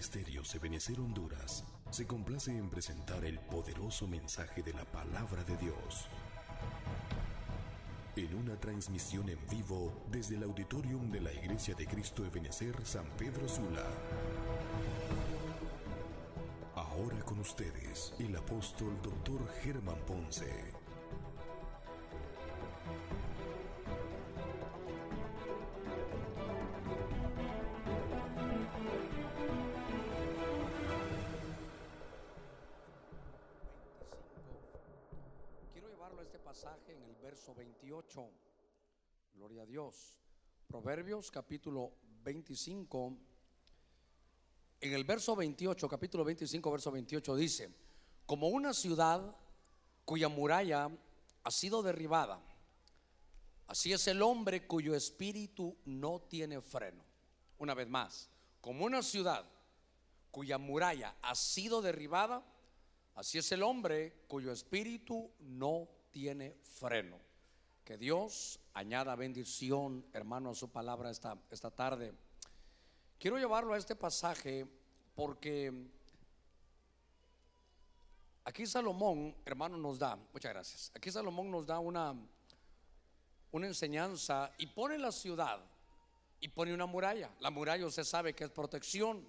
Ministerios Ebenecer Honduras se complace en presentar el poderoso mensaje de la Palabra de Dios en una transmisión en vivo desde el auditorium de la Iglesia de Cristo Ebenecer San Pedro Sula. Ahora con ustedes, el apóstol Dr. Germán Ponce. Quiero llevarlo a este pasaje en el verso 28. Gloria a Dios. Proverbios capítulo 25. En el verso 28, capítulo 25, verso 28 dice: como una ciudad cuya muralla ha sido derribada, así es el hombre cuyo espíritu no tiene freno. Una vez más, como una ciudad cuya muralla ha sido derribada, así es el hombre cuyo espíritu no tiene freno. Que Dios añada bendición, hermano, a su palabra esta tarde. Quiero llevarlo a este pasaje porque aquí Salomón, hermano, nos da, muchas gracias, aquí Salomón nos da una enseñanza y pone la ciudad y pone una muralla. La muralla usted sabe que es protección.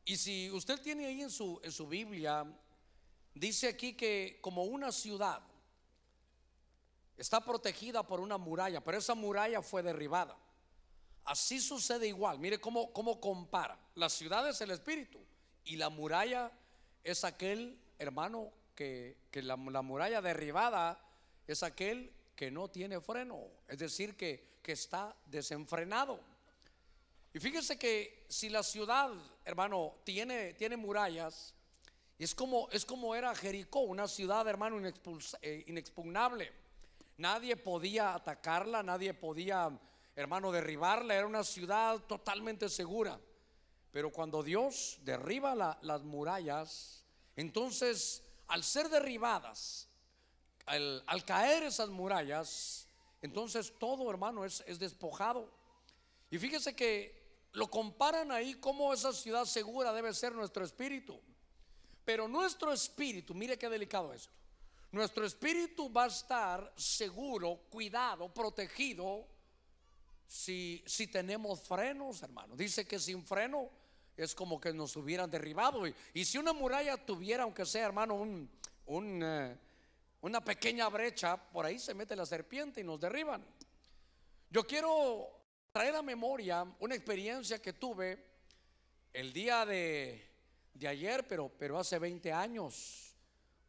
Y si usted tiene ahí en su Biblia, dice aquí que como una ciudad está protegida por una muralla, pero esa muralla fue derribada. Así sucede igual. Mire cómo compara. La ciudad es el espíritu y la muralla es aquel, hermano, que la muralla derribada es aquel que no tiene freno, es decir, que está desenfrenado. Y fíjese que si la ciudad, hermano, tiene murallas, es como era Jericó, una ciudad, hermano, inexpugnable. Nadie podía atacarla, nadie podía, hermano, derribarla. Era una ciudad totalmente segura. Pero cuando Dios derriba las murallas, entonces al ser derribadas, al caer esas murallas, entonces todo, hermano, es despojado. Y fíjese que lo comparan ahí como esa ciudad segura debe ser nuestro espíritu. Pero nuestro espíritu, mire qué delicado esto, nuestro espíritu va a estar seguro, cuidado, protegido si tenemos frenos, hermano. Dice que sin freno es como que nos hubieran derribado. Y si una muralla tuviera, aunque sea, hermano, una pequeña brecha, por ahí se mete la serpiente y nos derriban. Yo quiero traer a memoria una experiencia que tuve el día de ayer, pero hace 20 años.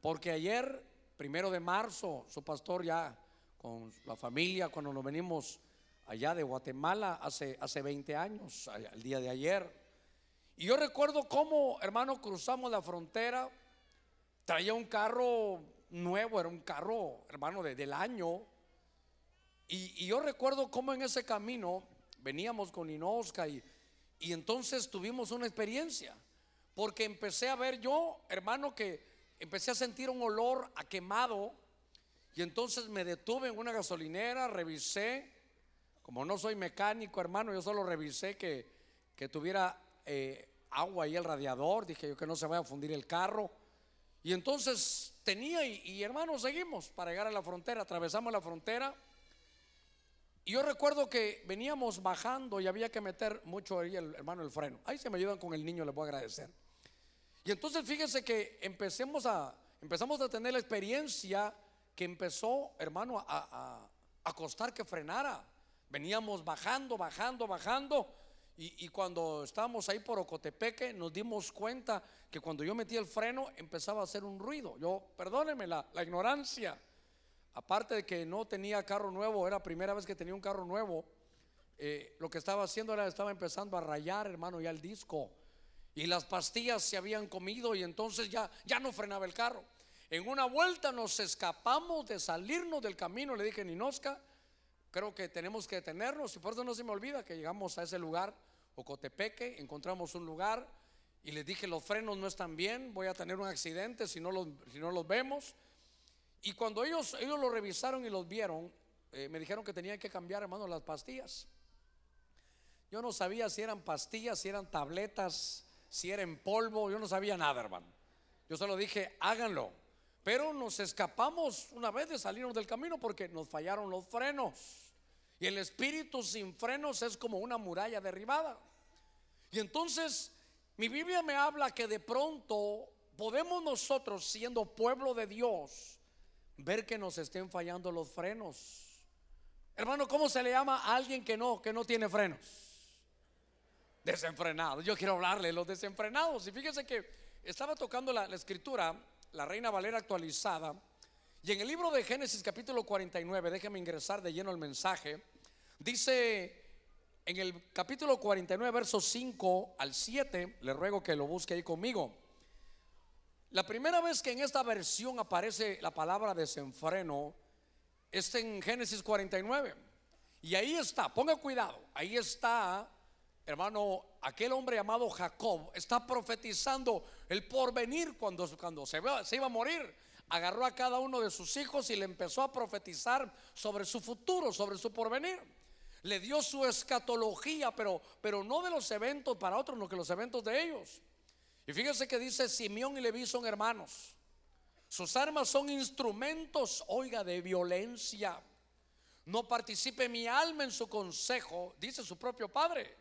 Porque ayer, 1 de marzo, su pastor ya con la familia, cuando nos venimos allá de Guatemala hace 20 años, el día de ayer. Y yo recuerdo cómo, hermano, cruzamos la frontera. Traía un carro nuevo, era un carro, hermano, del año. Y yo recuerdo cómo en ese camino veníamos con Inosca y entonces tuvimos una experiencia. Porque empecé a ver yo, hermano, que empecé a sentir un olor a quemado. Y entonces me detuve en una gasolinera, revisé. Como no soy mecánico, hermano, yo solo revisé que tuviera agua ahí el radiador. Dije yo que no se vaya a fundir el carro. Y entonces tenía y hermano, seguimos para llegar a la frontera. Atravesamos la frontera. Y yo recuerdo que veníamos bajando y había que meter mucho ahí el freno. Ahí se me ayudan con el niño, les voy a agradecer. Y entonces fíjese que empezamos a tener la experiencia que empezó, hermano, a costar que frenara. Veníamos bajando y cuando estábamos ahí por Ocotepeque nos dimos cuenta que cuando yo metí el freno empezaba a hacer un ruido. Yo, perdónenme la ignorancia. Aparte de que no tenía carro nuevo, era la primera vez que tenía un carro nuevo. Lo que estaba haciendo estaba empezando a rayar, hermano, ya el disco. Y las pastillas se habían comido y entonces ya no frenaba el carro. En una vuelta nos escapamos de salirnos del camino. Le dije: Ninosca, creo que tenemos que detenernos. Y por eso no se me olvida que llegamos a ese lugar, Ocotepeque, encontramos un lugar y les dije: los frenos no están bien, voy a tener un accidente si no los vemos. Y cuando ellos lo revisaron y los vieron, me dijeron que tenían que cambiar, hermano, las pastillas. Yo no sabía si eran pastillas, si eran tabletas si era en polvo, yo no sabía nada, hermano. Yo solo dije, háganlo. Pero nos escapamos una vez de salirnos del camino porque nos fallaron los frenos. Y el espíritu sin frenos es como una muralla derribada. Y entonces mi Biblia me habla que de pronto podemos nosotros, siendo pueblo de Dios, ver que nos estén fallando los frenos. Hermano, ¿cómo se le llama a alguien que no tiene frenos? Desenfrenado. Yo quiero hablarle de los desenfrenados. Y fíjese que estaba tocando la escritura, la Reina Valera actualizada, y en el libro de Génesis capítulo 49, déjeme ingresar de lleno al mensaje. Dice en el capítulo 49 versos 5 al 7, le ruego que lo busque ahí conmigo. La primera vez que en esta versión aparece la palabra desenfreno es en Génesis 49. Y ahí está, ponga cuidado, ahí está, hermano, aquel hombre llamado Jacob está profetizando el porvenir cuando se iba a morir. Agarró a cada uno de sus hijos y le empezó a profetizar sobre su futuro, sobre su porvenir. Le dio su escatología, pero no de los eventos para otros, no que los eventos de ellos. Y fíjense que dice: Simeón y Leví son hermanos, sus armas son instrumentos, oiga, de violencia. No participe mi alma en su consejo, dice su propio padre,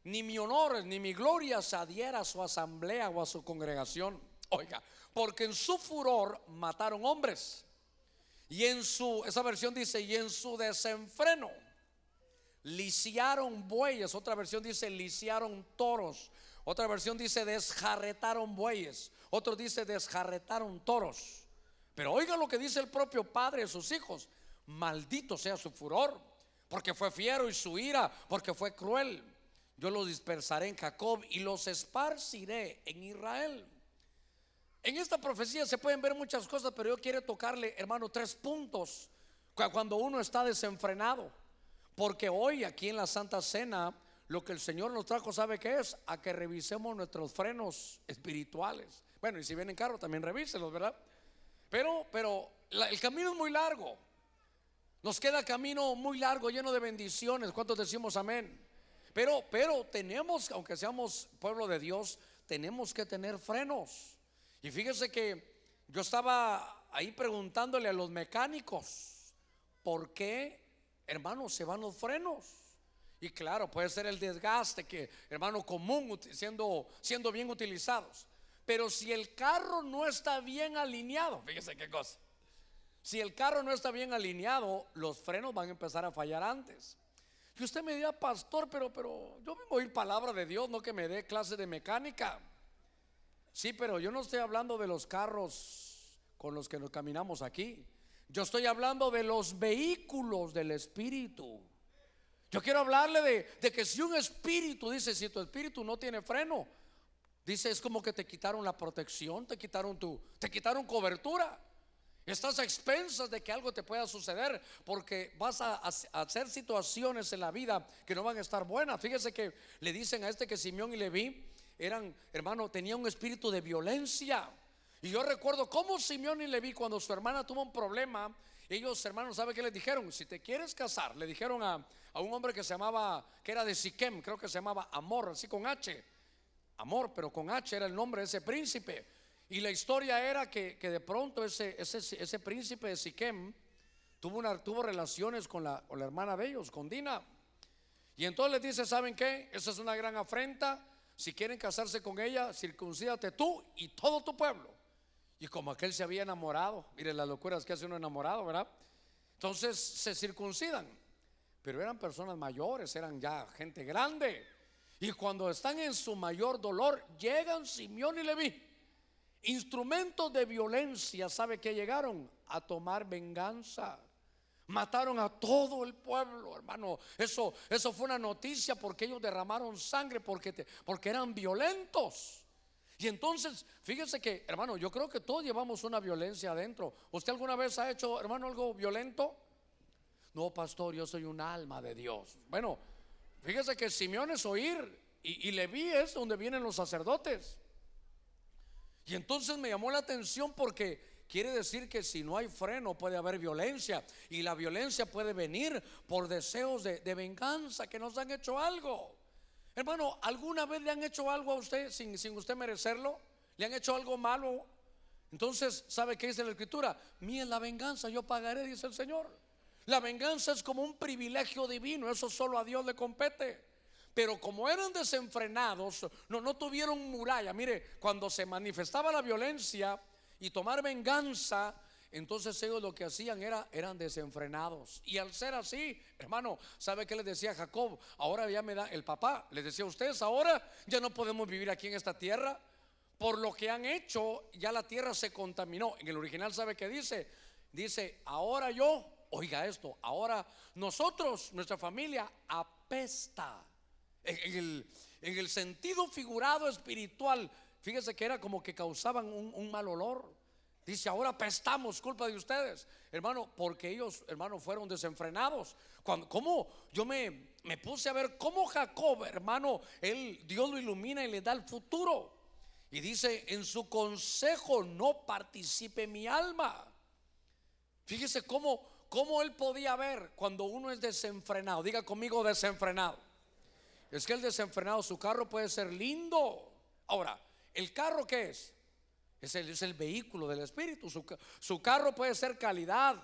ni mi honor ni mi gloria se adhiera a su asamblea o a su congregación. Oiga, porque en su furor mataron hombres, y esa versión dice, y en su desenfreno lisiaron bueyes. Otra versión dice lisiaron toros. Otra versión dice desjarretaron bueyes. Otro dice desjarretaron toros. Pero oiga lo que dice el propio padre de sus hijos: maldito sea su furor, porque fue fiero, y su ira, porque fue cruel. Yo los dispersaré en Jacob y los esparciré en Israel. En esta profecía se pueden ver muchas cosas, pero yo quiero tocarle, hermano, 3 puntos cuando uno está desenfrenado. Porque hoy aquí en la Santa Cena lo que el Señor nos trajo, ¿sabe qué es? A que revisemos nuestros frenos espirituales. Bueno, y si vienen en carro también revíselos, ¿verdad? Pero el camino es muy largo. Nos queda camino muy largo, lleno de bendiciones. ¿Cuántos decimos amén? Pero tenemos, aunque seamos pueblo de Dios, tenemos que tener frenos. Y fíjese que yo estaba ahí preguntándole a los mecánicos, ¿por qué, hermano, se van los frenos? Y claro, puede ser el desgaste, que, hermano, común, siendo bien utilizados. Pero si el carro no está bien alineado, fíjese qué cosa. Si el carro no está bien alineado, los frenos van a empezar a fallar antes. Y usted me dirá: pastor, pero yo vengo a oír palabra de Dios, no que me dé clase de mecánica. Sí, pero yo no estoy hablando de los carros con los que nos caminamos aquí. Yo estoy hablando de los vehículos del espíritu. Yo quiero hablarle de que si un espíritu, dice, si tu espíritu no tiene freno, dice, es como que te quitaron la protección, te quitaron cobertura. Estás a expensas de que algo te pueda suceder, porque vas a hacer situaciones en la vida que no van a estar buenas. Fíjese que le dicen a este que Simeón y Leví eran, hermano, tenían un espíritu de violencia. Y yo recuerdo cómo Simeón y Leví, cuando su hermana tuvo un problema, ellos, hermanos, ¿sabe qué les dijeron? Si te quieres casar, le dijeron a un hombre que era de Siquem, creo que se llamaba Amor, así con H, Amor, pero con H era el nombre de ese príncipe. Y la historia era que de pronto ese príncipe de Siquem tuvo relaciones con la hermana de ellos, con Dina. Y entonces les dice: ¿saben qué? Esa es una gran afrenta. Si quieren casarse con ella, circuncídate tú y todo tu pueblo. Y como aquel se había enamorado, mire las locuras que hace uno enamorado, ¿verdad? Entonces se circuncidan. Pero eran personas mayores, eran ya gente grande. Y cuando están en su mayor dolor, llegan Simeón y Leví, instrumentos de violencia. ¿Sabe qué llegaron? A tomar venganza. Mataron a todo el pueblo, hermano. Eso fue una noticia, porque ellos derramaron sangre, porque eran violentos. Y entonces, fíjese que, hermano, yo creo que todos llevamos una violencia adentro. ¿Usted alguna vez ha hecho, hermano, algo violento? No, pastor, yo soy un alma de Dios. Bueno, fíjese que Simeón es oír, y Leví es donde vienen los sacerdotes. Y entonces me llamó la atención, porque quiere decir que si no hay freno puede haber violencia, y la violencia puede venir por deseos de venganza, que nos han hecho algo. Hermano, ¿alguna vez le han hecho algo a usted sin usted merecerlo? ¿Le han hecho algo malo? Entonces, ¿sabe qué dice la Escritura? Mía es la venganza, yo pagaré, dice el Señor. La venganza es como un privilegio divino, eso solo a Dios le compete. Pero como eran desenfrenados, no tuvieron muralla. Mire, cuando se manifestaba la violencia y tomar venganza, entonces ellos lo que hacían eran desenfrenados. Y al ser así, hermano, ¿sabe qué les decía Jacob? Ahora ya me da el papá. Les decía: ustedes ahora ya no podemos vivir aquí en esta tierra. Por lo que han hecho, ya la tierra se contaminó. En el original, ¿sabe qué dice? Dice: ahora yo, oiga esto, ahora nosotros, nuestra familia, apesta. En el sentido figurado espiritual, fíjese que era como que causaban un mal olor. Dice: ahora apestamos, culpa de ustedes, hermano, porque ellos, hermano, fueron desenfrenados. ¿Cómo? Yo me puse a ver cómo Jacob, hermano, Dios lo ilumina y le da el futuro. Y dice: en su consejo no participe mi alma. Fíjese cómo él podía ver cuando uno es desenfrenado. Diga conmigo: desenfrenado. Es que el desenfrenado, su carro puede ser lindo. Ahora, ¿el carro qué es? Es el vehículo del Espíritu. Su carro puede ser calidad,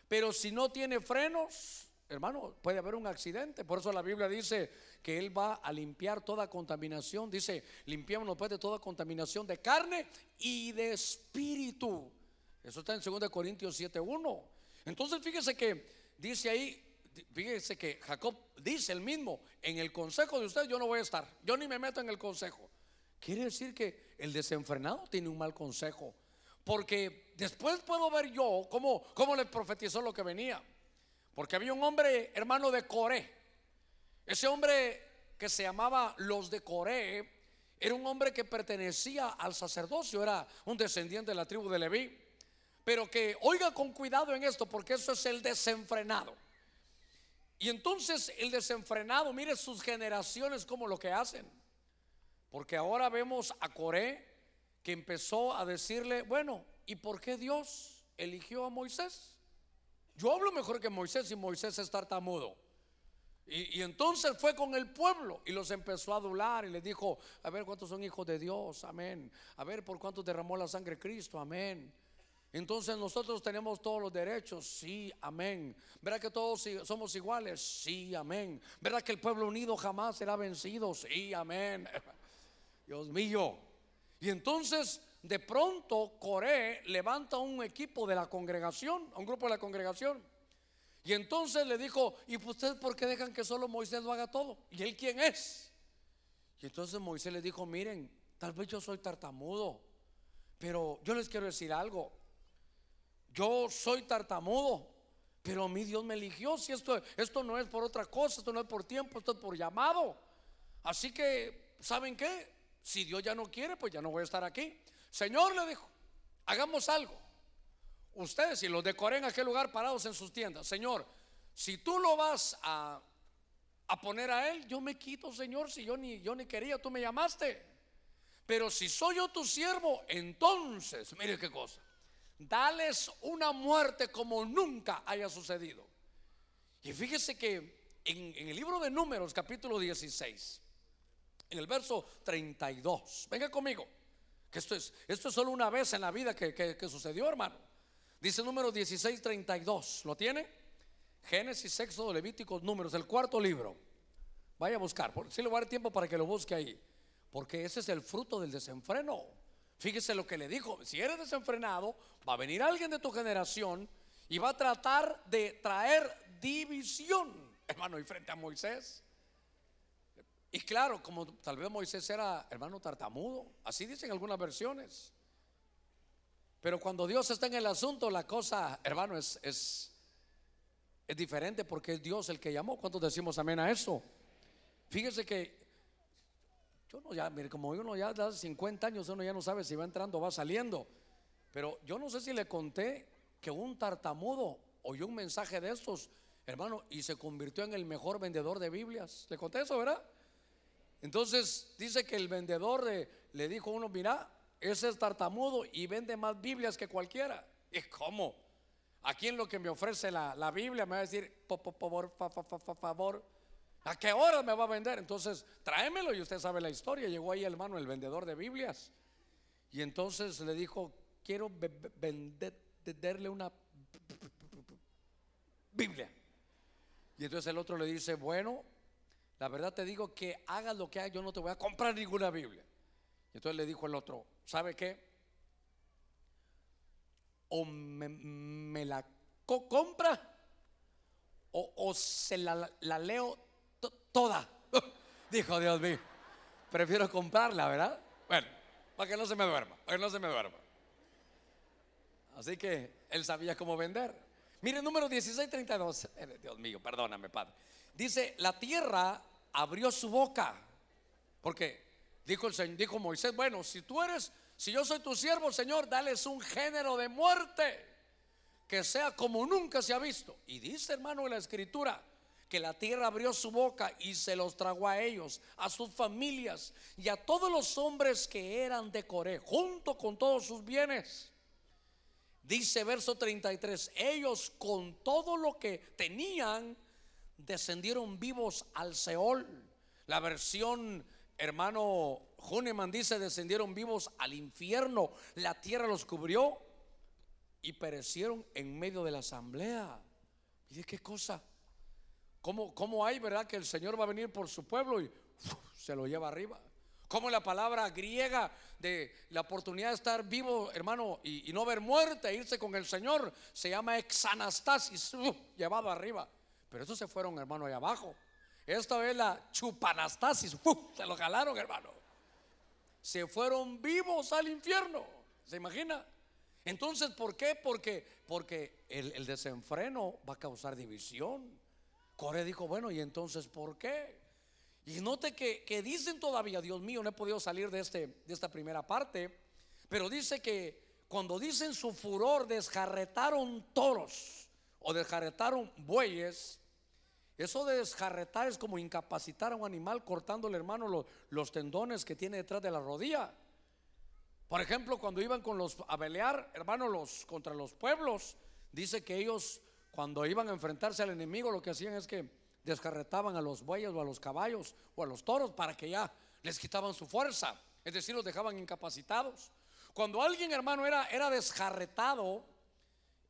pero si no tiene frenos, hermano, puede haber un accidente. Por eso la Biblia dice que Él va a limpiar toda contaminación. Dice: limpiémonos pues de toda contaminación de carne y de espíritu. Eso está en 2 Corintios 7:1. Entonces fíjese que dice ahí, fíjese que Jacob dice el mismo: en el consejo de ustedes yo no voy a estar, yo ni me meto en el consejo. Quiere decir que el desenfrenado tiene un mal consejo, porque después puedo ver yo cómo le profetizó lo que venía. Porque había un hombre, hermano, de Coré. Ese hombre que se llamaba los de Coré era un hombre que pertenecía al sacerdocio, era un descendiente de la tribu de Leví. Pero que oiga con cuidado en esto, porque eso es el desenfrenado. Y entonces el desenfrenado, mire sus generaciones como lo que hacen. Porque ahora vemos a Coré, que empezó a decirle: bueno, ¿y por qué Dios eligió a Moisés? Yo hablo mejor que Moisés y Moisés es tartamudo. Y entonces fue con el pueblo y los empezó a adular y les dijo: a ver cuántos son hijos de Dios, amén. A ver por cuántos derramó la sangre Cristo, amén. Entonces nosotros tenemos todos los derechos, sí, amén. ¿Verdad que todos somos iguales? Sí, amén. ¿Verdad que el pueblo unido jamás será vencido? Sí, amén. Dios mío. Y entonces de pronto Coré levanta un equipo de la congregación, un grupo de la congregación. Y entonces le dijo: ¿y ustedes por qué dejan que solo Moisés lo haga todo? ¿Y él quién es? Y entonces Moisés le dijo: miren, tal vez yo soy tartamudo, pero yo les quiero decir algo. Yo soy tartamudo, pero a mí Dios me eligió. Si esto no es por otra cosa, esto no es por tiempo, esto es por llamado. Así que, ¿saben qué? Si Dios ya no quiere, pues ya no voy a estar aquí. Señor, le dijo, hagamos algo. Ustedes, y los de Coré en aquel lugar parados en sus tiendas: Señor, si tú lo vas a poner a él, yo me quito, Señor. Si yo ni quería, tú me llamaste. Pero si soy yo tu siervo, entonces, mire qué cosa, dales una muerte como nunca haya sucedido. Y fíjese que en el libro de Números, capítulo 16, en el verso 32, venga conmigo, que esto es solo una vez en la vida que sucedió, hermano. Dice Números 16, 32. ¿Lo tiene? Génesis, Éxodo, Levíticos, Números, el cuarto libro. Vaya a buscar, si le voy a dar tiempo para que lo busque ahí, porque ese es el fruto del desenfreno. Fíjese lo que le dijo: si eres desenfrenado, va a venir alguien de tu generación y va a tratar de traer división, hermano. Y frente a Moisés, y claro, como tal vez Moisés era, hermano, tartamudo, así dicen algunas versiones. Pero cuando Dios está en el asunto, la cosa, hermano, es diferente, porque es Dios el que llamó. ¿Cuántos decimos amén a eso? Fíjese que mire, como uno ya da 50 años, uno ya no sabe si va entrando o va saliendo. Pero yo no sé si le conté que un tartamudo oyó un mensaje de estos, hermano, y se convirtió en el mejor vendedor de Biblias. Le conté eso, ¿verdad? Entonces dice que el vendedor le dijo a uno: mira, ese es tartamudo y vende más Biblias que cualquiera. ¿Y cómo? Aquí en lo que me ofrece la Biblia me va a decir: por favor. ¿A qué hora me va a vender? Entonces tráemelo. Y usted sabe la historia. Llegó ahí el hermano, el vendedor de Biblias, y entonces le dijo: quiero venderle una Biblia. Y entonces el otro le dice: bueno, la verdad te digo que hagas lo que hagas, yo no te voy a comprar ninguna Biblia. Y entonces le dijo el otro: ¿sabe qué? O me la compra o se la leo toda. Dijo: Dios mío, prefiero comprarla, ¿verdad? Bueno, para que no se me duerma, para que no se me duerma. Así que él sabía cómo vender. Mire, número 16:32. Dios mío, perdóname, Padre. Dice: la tierra abrió su boca. Porque dijo Moisés: bueno, si yo soy tu siervo, Señor, dales un género de muerte que sea como nunca se ha visto. Y dice, hermano, en la escritura, que la tierra abrió su boca y se los tragó a ellos, a sus familias y a todos los hombres que eran de Coré, junto con todos sus bienes. Dice verso 33: ellos con todo lo que tenían descendieron vivos al Seol. La versión, hermano Huneman, dice: descendieron vivos al infierno. La tierra los cubrió y perecieron en medio de la asamblea. Mire qué cosa. ¿Cómo hay, verdad, que el Señor va a venir por su pueblo y se lo lleva arriba? Como la palabra griega de la oportunidad de estar vivo, hermano, y no ver muerte, irse con el Señor, se llama exanastasis, llevado arriba. Pero estos se fueron, hermano, allá abajo. Esta vez la chupanastasis, se lo jalaron, hermano. Se fueron vivos al infierno. ¿Se imagina? Entonces, ¿por qué? Porque el desenfreno va a causar división. Coré dijo: bueno, ¿y entonces por qué? Y note que dicen todavía, Dios mío, no he podido salir de esta primera parte, pero dice que cuando dicen su furor desjarretaron toros o desjarretaron bueyes. Eso de desjarretar es como incapacitar a un animal cortándole, hermano, los tendones que tiene detrás de la rodilla. Por ejemplo, cuando iban a pelear, hermano, contra los pueblos, dice que ellos, cuando iban a enfrentarse al enemigo, lo que hacían es que descarretaban a los bueyes o a los caballos o a los toros para que ya les quitaban su fuerza, es decir, los dejaban incapacitados. Cuando alguien, hermano, era desjarretado,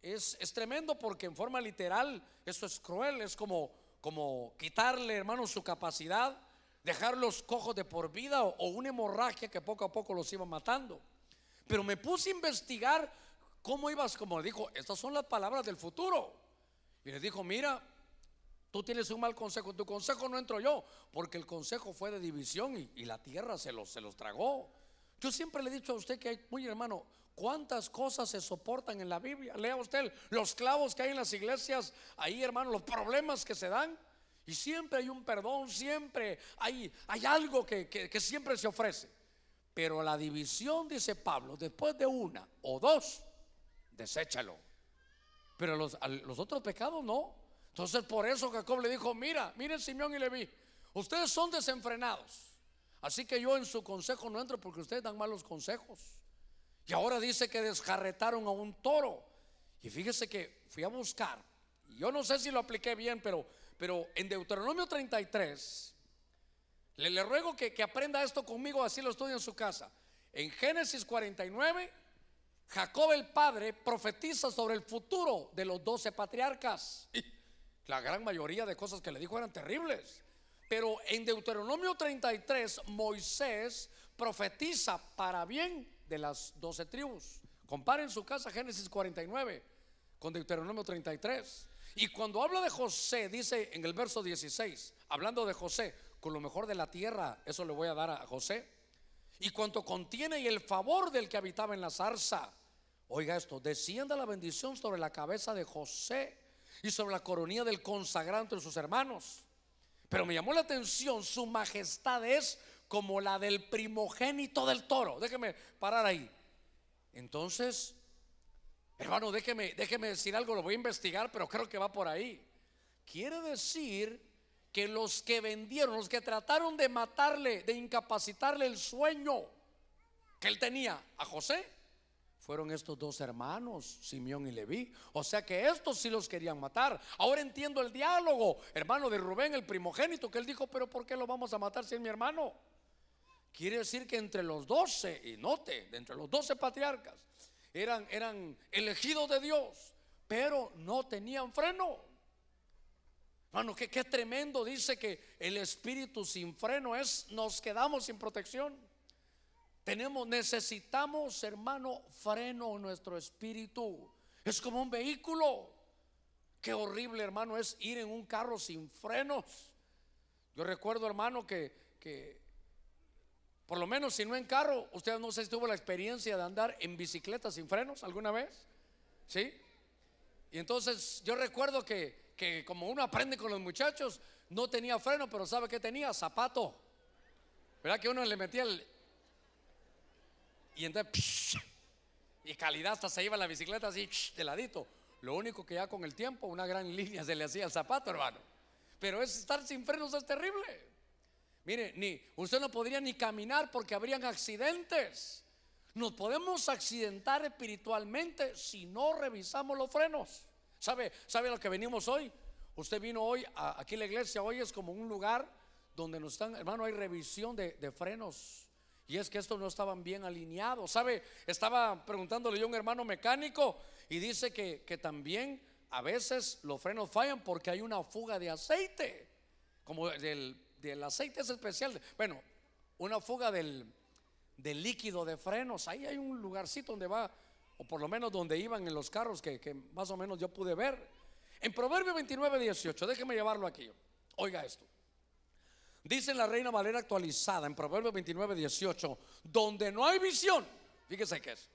es tremendo, porque en forma literal eso es cruel. Es como quitarle, hermano, su capacidad, dejarlos cojos de por vida o una hemorragia que poco a poco los iba matando. Pero me puse a investigar cómo ibas, como dijo, estas son las palabras del futuro. Y les dijo: mira, tú tienes un mal consejo, en tu consejo no entro yo, porque el consejo fue de división y la tierra se los tragó. Yo siempre le he dicho a usted que hay, muy hermano, cuántas cosas se soportan en la Biblia. Lea usted los clavos que hay en las iglesias, ahí, hermano, los problemas que se dan, y siempre hay un perdón, siempre hay algo que siempre se ofrece. Pero la división, dice Pablo, después de una o dos, deséchalo. Pero los otros pecados no. Entonces por eso Jacob le dijo: miren Simeón y Leví, ustedes son desenfrenados, así que yo en su consejo no entro, porque ustedes dan malos consejos. Y ahora dice que desjarretaron a un toro. Y fíjese que fui a buscar, y yo no sé si lo apliqué bien, pero en Deuteronomio 33, le ruego que aprenda esto conmigo, así lo estudia en su casa. En Génesis 49, Jacob el padre profetiza sobre el futuro de los 12 patriarcas. La gran mayoría de cosas que le dijo eran terribles. Pero en Deuteronomio 33, Moisés profetiza para bien de las 12 tribus. Comparen en su casa Génesis 49 con Deuteronomio 33. Y cuando habla de José, dice en el verso 16, hablando de José: con lo mejor de la tierra, eso le voy a dar a José, y cuanto contiene, y el favor del que habitaba en la zarza. Oiga esto: descienda la bendición sobre la cabeza de José y sobre la coronilla del consagrado entre sus hermanos. Pero me llamó la atención, su majestad es como la del primogénito del toro. Déjeme parar ahí. Entonces, hermano, déjeme decir algo, lo voy a investigar, pero creo que va por ahí. Quiere decir que los que vendieron, los que trataron de matarle, de incapacitarle el sueño que él tenía a José, fueron estos dos hermanos, Simeón y Leví. O sea que estos sí los querían matar. Ahora entiendo el diálogo, hermano, de Rubén, el primogénito, que él dijo: pero ¿por qué lo vamos a matar si es mi hermano? Quiere decir que entre los 12, y note, de entre los 12 patriarcas, eran elegidos de Dios, pero no tenían freno. Hermano, qué tremendo. Dice que el espíritu sin freno nos quedamos sin protección. Necesitamos, hermano, freno en nuestro espíritu. Es como un vehículo. Qué horrible, hermano, es ir en un carro sin frenos. Yo recuerdo, hermano, que por lo menos si no en carro, usted no sé si tuvo la experiencia de andar en bicicleta sin frenos alguna vez. ¿Sí? Y entonces yo recuerdo que como uno aprende con los muchachos, no tenía freno, pero ¿sabe qué tenía? Zapato. ¿Verdad que uno le metía y entonces y calidad, hasta se iba la bicicleta así de ladito? Lo único que ya con el tiempo una gran línea se le hacía al zapato, hermano. Pero estar sin frenos es terrible. Mire, usted no podría ni caminar porque habrían accidentes. Nos podemos accidentar espiritualmente si no revisamos los frenos. ¿Sabe a lo que venimos hoy? Usted vino hoy aquí a la iglesia. Hoy es como un lugar donde nos están, hermano, hay revisión de frenos. Y es que estos no estaban bien alineados. ¿Sabe? Estaba preguntándole yo a un hermano mecánico y dice que también a veces los frenos fallan porque hay una fuga de aceite. Como del aceite es especial. Bueno, una fuga del líquido de frenos. Ahí hay un lugarcito donde va, o por lo menos donde iban en los carros que más o menos yo pude ver. En Proverbio 29:18, déjeme llevarlo aquí. Oiga esto. Dice en la Reina Valera actualizada, en Proverbio 29:18, donde no hay visión, fíjese que es,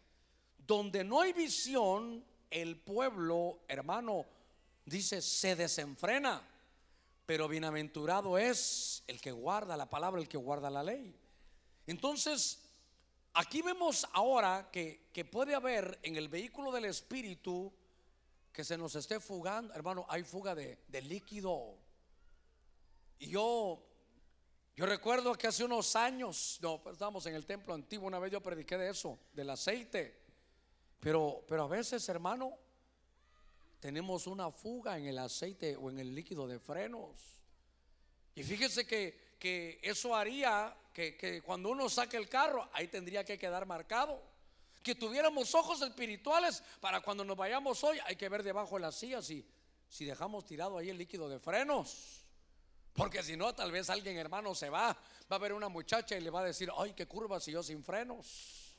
donde no hay visión, el pueblo, hermano, dice, se desenfrena. Pero bienaventurado es el que guarda la palabra, el que guarda la ley. Entonces, aquí vemos ahora que puede haber en el vehículo del espíritu que se nos esté fugando, hermano, hay fuga de líquido. Y yo recuerdo que hace unos años, estábamos en el templo antiguo, una vez yo prediqué de eso, del aceite. Pero a veces, hermano, tenemos una fuga en el aceite o en el líquido de frenos. Y fíjese que eso haría que cuando uno saque el carro, ahí tendría que quedar marcado. Que tuviéramos ojos espirituales para cuando nos vayamos hoy, hay que ver debajo de las sillas si dejamos tirado ahí el líquido de frenos. Porque si no, tal vez alguien, hermano, va a ver una muchacha y le va a decir: ay, qué curva si yo sin frenos.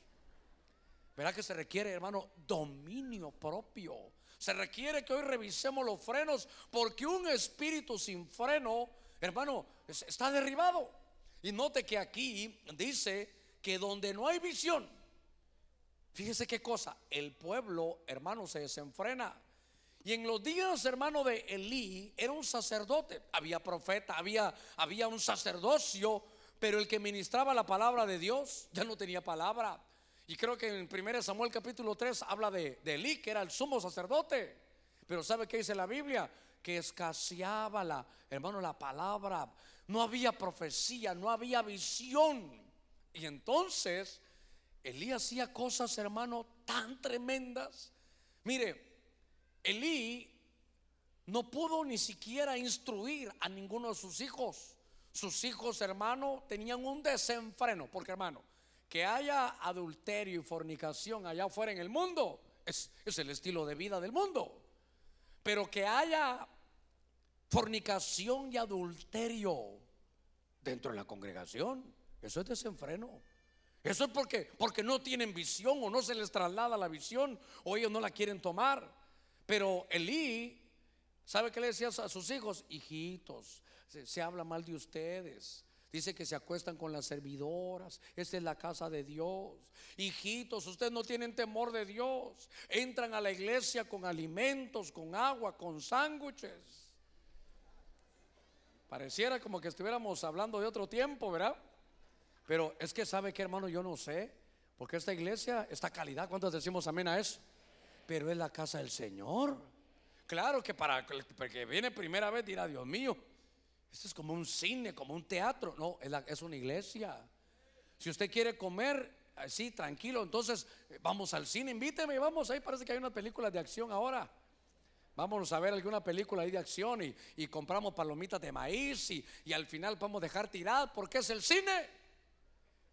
¿Verdad que se requiere, hermano, dominio propio? Se requiere que hoy revisemos los frenos, porque un espíritu sin freno, hermano, está derribado. Y note que aquí dice que donde no hay visión, fíjese qué cosa, el pueblo, hermano, se desenfrena. Y en los días, hermano, de Elí, era un sacerdote, había profeta, había un sacerdocio, pero el que ministraba la palabra de Dios ya no tenía palabra. Y creo que en 1 Samuel capítulo 3 habla de Elí, que era el sumo sacerdote. Pero ¿sabe qué dice la Biblia? Que escaseaba hermano, la palabra. No había profecía, no había visión. Y entonces Elí hacía cosas, hermano, tan tremendas. Mire, Elí no pudo ni siquiera instruir a ninguno de sus hijos. Sus hijos, hermano, tenían un desenfreno. Porque, hermano, que haya adulterio y fornicación allá afuera en el mundo es el estilo de vida del mundo. Pero que haya fornicación y adulterio dentro de la congregación, eso es desenfreno. Eso es porque no tienen visión, o no se les traslada la visión, o ellos no la quieren tomar. Pero Elí, ¿sabe qué le decía a sus hijos? Hijitos, se habla mal de ustedes. Dice que se acuestan con las servidoras. Esta es la casa de Dios. Hijitos, ustedes no tienen temor de Dios. Entran a la iglesia con alimentos, con agua, con sándwiches. Pareciera como que estuviéramos hablando de otro tiempo, ¿verdad? Pero es que ¿sabe qué, hermano? Yo no sé, porque esta iglesia, esta calidad, ¿cuántos decimos amén a eso? Pero es la casa del Señor. Claro que para el que viene primera vez dirá: Dios mío, esto es como un cine, como un teatro. No, es una iglesia. Si usted quiere comer, así tranquilo. Entonces vamos al cine, invíteme y vamos. Ahí parece que hay unas películas de acción ahora. Vámonos a ver alguna película ahí de acción y compramos palomitas de maíz y al final podemos dejar tiradas porque es el cine.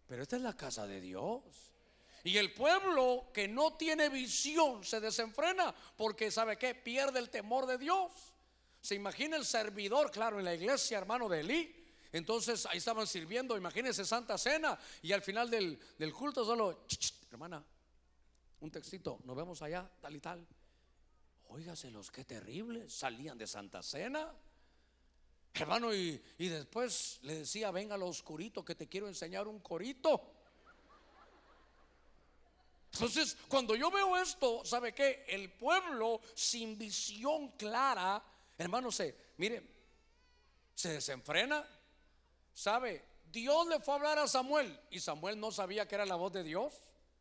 Pero esta es la casa de Dios. Y el pueblo que no tiene visión se desenfrena porque ¿sabe qué? Pierde el temor de Dios. Se imagina el servidor, claro, en la iglesia, hermano, de Elí. Entonces ahí estaban sirviendo, imagínense Santa Cena. Y al final del culto solo, hermana, un textito, nos vemos allá, tal y tal. Óigaselos, qué terrible, salían de Santa Cena, hermano, y después le decía, venga lo oscurito que te quiero enseñar un corito. Entonces cuando yo veo esto, ¿sabe qué? El pueblo sin visión clara, hermano, mire, se desenfrena. ¿Sabe? Dios le fue a hablar a Samuel y Samuel no sabía que era la voz de Dios.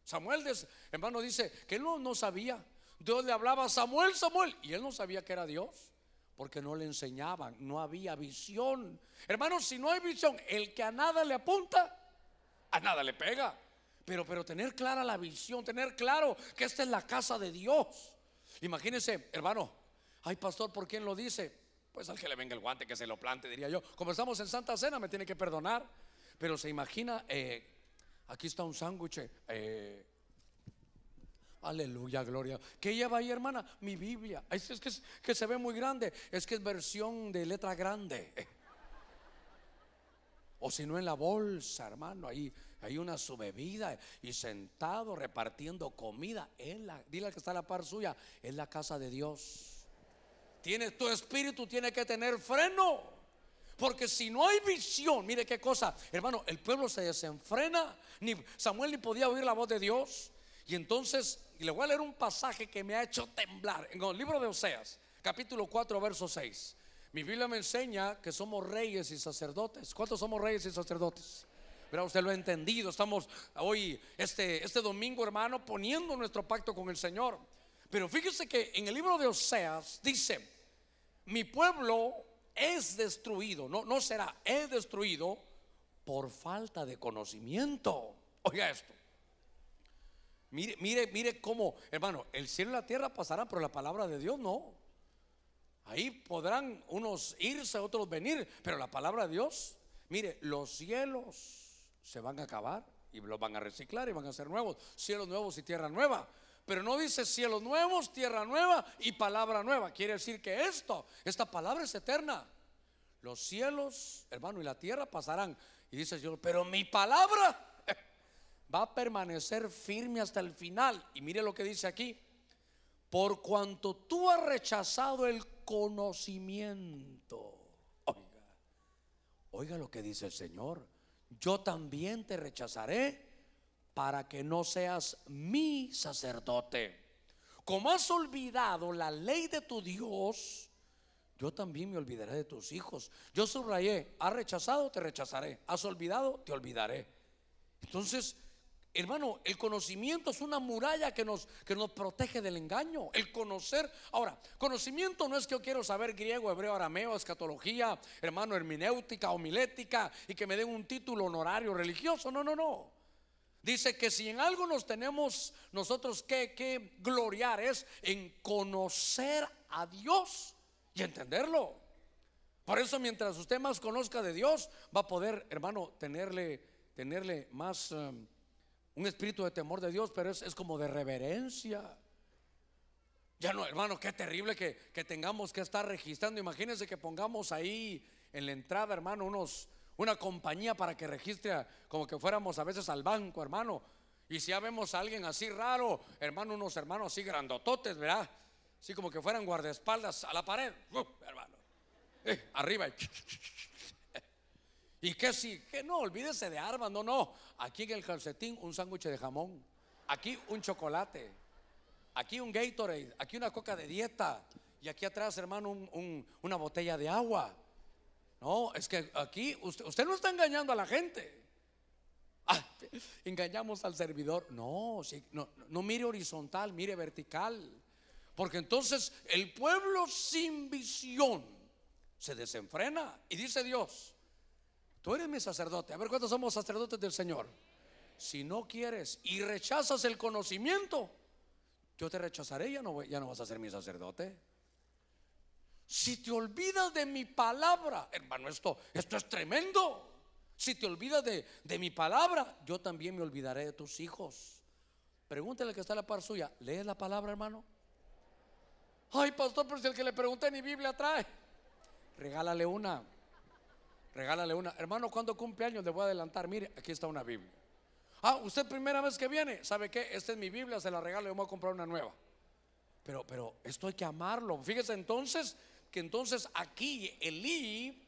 Samuel, hermano, dice que él no sabía. Dios le hablaba a Samuel, Samuel, y él no sabía que era Dios porque no le enseñaban, no había visión. Hermano, si no hay visión, el que a nada le apunta, a nada le pega. Pero tener clara la visión, tener claro que esta es la casa de Dios. Imagínense, hermano, ay pastor, ¿por quién lo dice? Pues al que le venga el guante que se lo plante, diría yo. Como estamos en Santa Cena me tiene que perdonar. Pero se imagina, aquí está un sándwich, aleluya, gloria. ¿Qué lleva ahí, hermana? Mi Biblia. Es que se ve muy grande. Es que es versión de letra grande. O si no, en la bolsa, hermano, ahí hay una su bebida y sentado repartiendo comida. Dile que está a la par suya, es la casa de Dios. Tu espíritu tiene que tener freno, porque si no hay visión, mire qué cosa, hermano, el pueblo se desenfrena. Samuel ni podía oír la voz de Dios. Y entonces le voy a leer un pasaje que me ha hecho temblar en el libro de Oseas, capítulo 4, verso 6. Mi Biblia me enseña que somos reyes y sacerdotes. ¿Cuántos somos reyes y sacerdotes? Pero usted lo ha entendido. Estamos hoy, este domingo, hermano, poniendo nuestro pacto con el Señor. Pero fíjese que en el libro de Oseas dice: mi pueblo es destruido, no será, es destruido por falta de conocimiento. Oiga esto. Mire cómo, hermano, el cielo y la tierra pasarán, pero la palabra de Dios no. Ahí podrán unos irse, otros venir, pero la palabra de Dios, mire, los cielos se van a acabar y los van a reciclar y van a ser nuevos, cielos nuevos y tierra nueva. Pero no dice cielos nuevos, tierra nueva y palabra nueva. Quiere decir que esta palabra es eterna. Los cielos, hermano, y la tierra pasarán. Y dice el Señor, pero mi palabra va a permanecer firme hasta el final. Y mire lo que dice aquí: por cuanto tú has rechazado el conocimiento. Oiga lo que dice el Señor: yo también te rechazaré para que no seas mi sacerdote. Como has olvidado la ley de tu Dios, yo también me olvidaré de tus hijos. Yo subrayé: has rechazado, te rechazaré; has olvidado, te olvidaré. Entonces, hermano, el conocimiento es una muralla que nos protege del engaño. El conocer. Ahora, conocimiento no es que yo quiero saber griego, hebreo, arameo, escatología, hermano, hermenéutica, homilética, y que me den un título honorario religioso. No. Dice que si en algo nos tenemos nosotros que gloriar es en conocer a Dios y entenderlo. Por eso, mientras usted más conozca de Dios, va a poder, hermano, tenerle más un espíritu de temor de Dios, pero es como de reverencia. Ya no, hermano, qué terrible que tengamos que estar registrando. Imagínense que pongamos ahí en la entrada, hermano, una compañía para que registre, como que fuéramos a veces al banco, hermano. Y si ya vemos a alguien así raro, hermano, unos hermanos así grandototes, ¿verdad? Así como que fueran guardaespaldas a la pared, hermano, arriba. Y que sí, que no, olvídese de armas, no. Aquí en el calcetín un sándwich de jamón, aquí un chocolate, aquí un Gatorade, aquí una coca de dieta, y aquí atrás, hermano, una botella de agua. No, es que aquí usted no está engañando a la gente. Engañamos al servidor. No, mire horizontal, mire vertical. Porque entonces el pueblo sin visión se desenfrena. Y dice Dios: tú eres mi sacerdote. A ver, ¿cuántos somos sacerdotes del Señor? si no quieres y rechazas el conocimiento, yo te rechazaré, ya no vas a ser mi sacerdote. Si te olvidas de mi palabra, hermano, esto es tremendo. Si te olvidas de mi palabra, yo también me olvidaré de tus hijos. Pregúntale que está a la par suya, ¿lees la palabra, hermano? Ay, pastor, pero si el que le pregunté ni Biblia trae. Regálale una. Hermano, cuando cumpleaños le voy a adelantar. Mire, aquí está una Biblia. Usted primera vez que viene, ¿sabe qué? Esta es mi Biblia, se la regalo, yo me voy a comprar una nueva. Pero esto hay que amarlo. Fíjese entonces que aquí Elí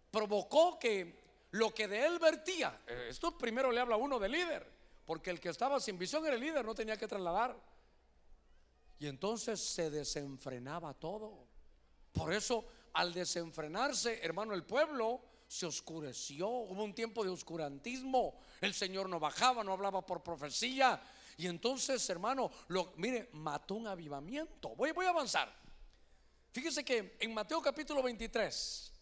provocó que lo que de él vertía, esto primero le habla a uno de líder, porque el que estaba sin visión era el líder, no tenía que trasladar. Y entonces se desenfrenaba todo. Por eso, al desenfrenarse, hermano, el pueblo se oscureció. Hubo un tiempo de oscurantismo. El Señor no bajaba, no hablaba por profecía. Y entonces, hermano, mire, mató un avivamiento. Voy a avanzar. Fíjese que en Mateo capítulo 23,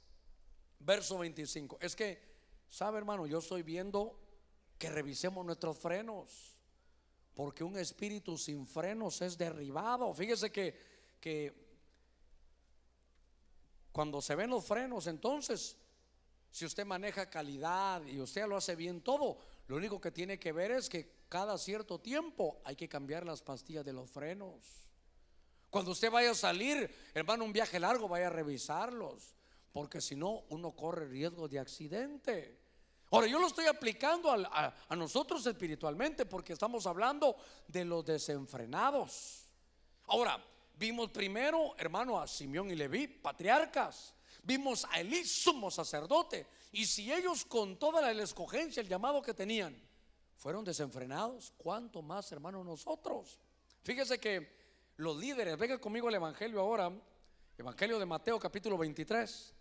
verso 25, es que, ¿sabe, hermano? Yo estoy viendo que revisemos nuestros frenos, porque un espíritu sin frenos es derribado. Fíjese que cuando se ven los frenos, entonces, si usted maneja calidad y usted lo hace bien todo, lo único que tiene que ver es que cada cierto tiempo hay que cambiar las pastillas de los frenos. Cuando usted vaya a salir, hermano, un viaje largo, vaya a revisarlos, porque si no, uno corre riesgo de accidente. Ahora, yo lo estoy aplicando a nosotros espiritualmente, porque estamos hablando de los desenfrenados. Ahora, vimos primero, hermano, a Simeón y Leví, patriarcas. Vimos a Elí, sumo sacerdote. Y si ellos, con toda la escogencia, el llamado que tenían, fueron desenfrenados, ¿cuánto más, hermano, nosotros? Fíjese que los líderes, venga conmigo al evangelio ahora, evangelio de Mateo capítulo 23.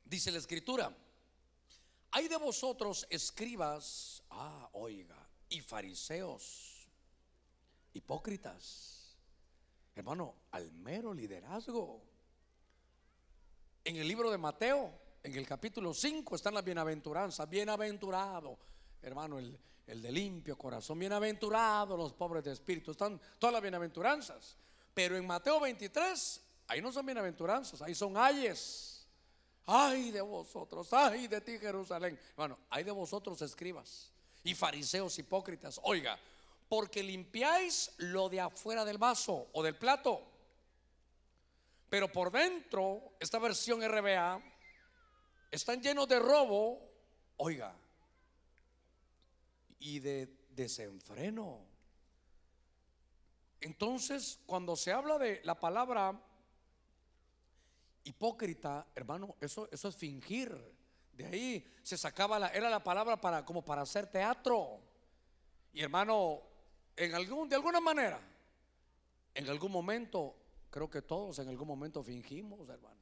Dice la escritura: hay de vosotros, escribas, y fariseos, hipócritas. Hermano, al mero liderazgo. En el libro de Mateo, en el capítulo 5, están las bienaventuranzas. Bienaventurado, hermano, el de limpio corazón. Bienaventurado los pobres de espíritu. Están todas las bienaventuranzas. Pero en Mateo 23, ahí no son bienaventuranzas, ahí son ayes. Ay de vosotros, ay de ti, Jerusalén. Bueno, ay de vosotros, escribas y fariseos hipócritas. Oiga, porque limpiáis lo de afuera del vaso o del plato, pero por dentro, esta versión RBA, están llenos de robo, oiga, y de desenfreno. Entonces, cuando se habla de la palabra hipócrita, hermano, eso es fingir. De ahí se sacaba era la palabra como para hacer teatro. Y hermano, de alguna manera, en algún momento, creo que todos en algún momento fingimos, hermano.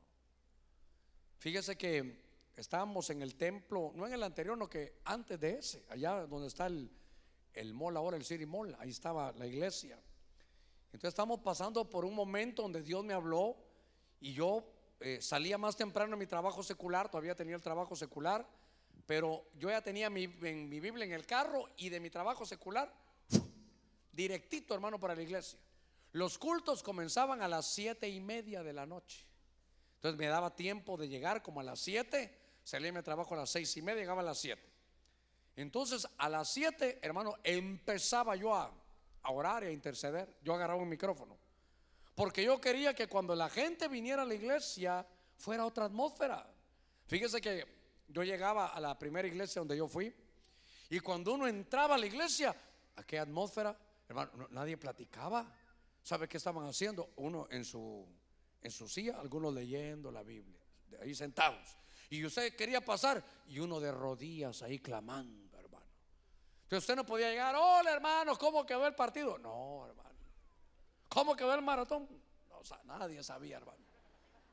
Fíjese que estábamos en el templo, no en el anterior, no, que antes de ese, allá donde está el mall ahora, el City Mall, ahí estaba la iglesia. Entonces estamos pasando por un momento donde Dios me habló y yo salía más temprano en mi trabajo secular. Todavía tenía el trabajo secular, pero yo ya tenía mi Biblia en el carro, y de mi trabajo secular directito, hermano, para la iglesia. Los cultos comenzaban a las 7:30 de la noche. Entonces me daba tiempo de llegar como a las 7. Salía de mi trabajo a las 6:30, llegaba a las 7. Entonces a las 7, hermano, empezaba yo a orar y a interceder. Yo agarraba un micrófono, porque yo quería que cuando la gente viniera a la iglesia fuera otra atmósfera. Fíjese que yo llegaba a la primera iglesia donde yo fui, y cuando uno entraba a la iglesia, aquella atmósfera, hermano, nadie platicaba. ¿Sabe qué estaban haciendo? Uno en su silla, algunos leyendo la Biblia, ahí sentados. Y usted quería pasar, y uno de rodillas ahí clamando, hermano. Entonces usted no podía llegar: hola, hermano, ¿cómo quedó el partido? No, hermano. ¿Cómo quedó el maratón? No, nadie sabía, hermano.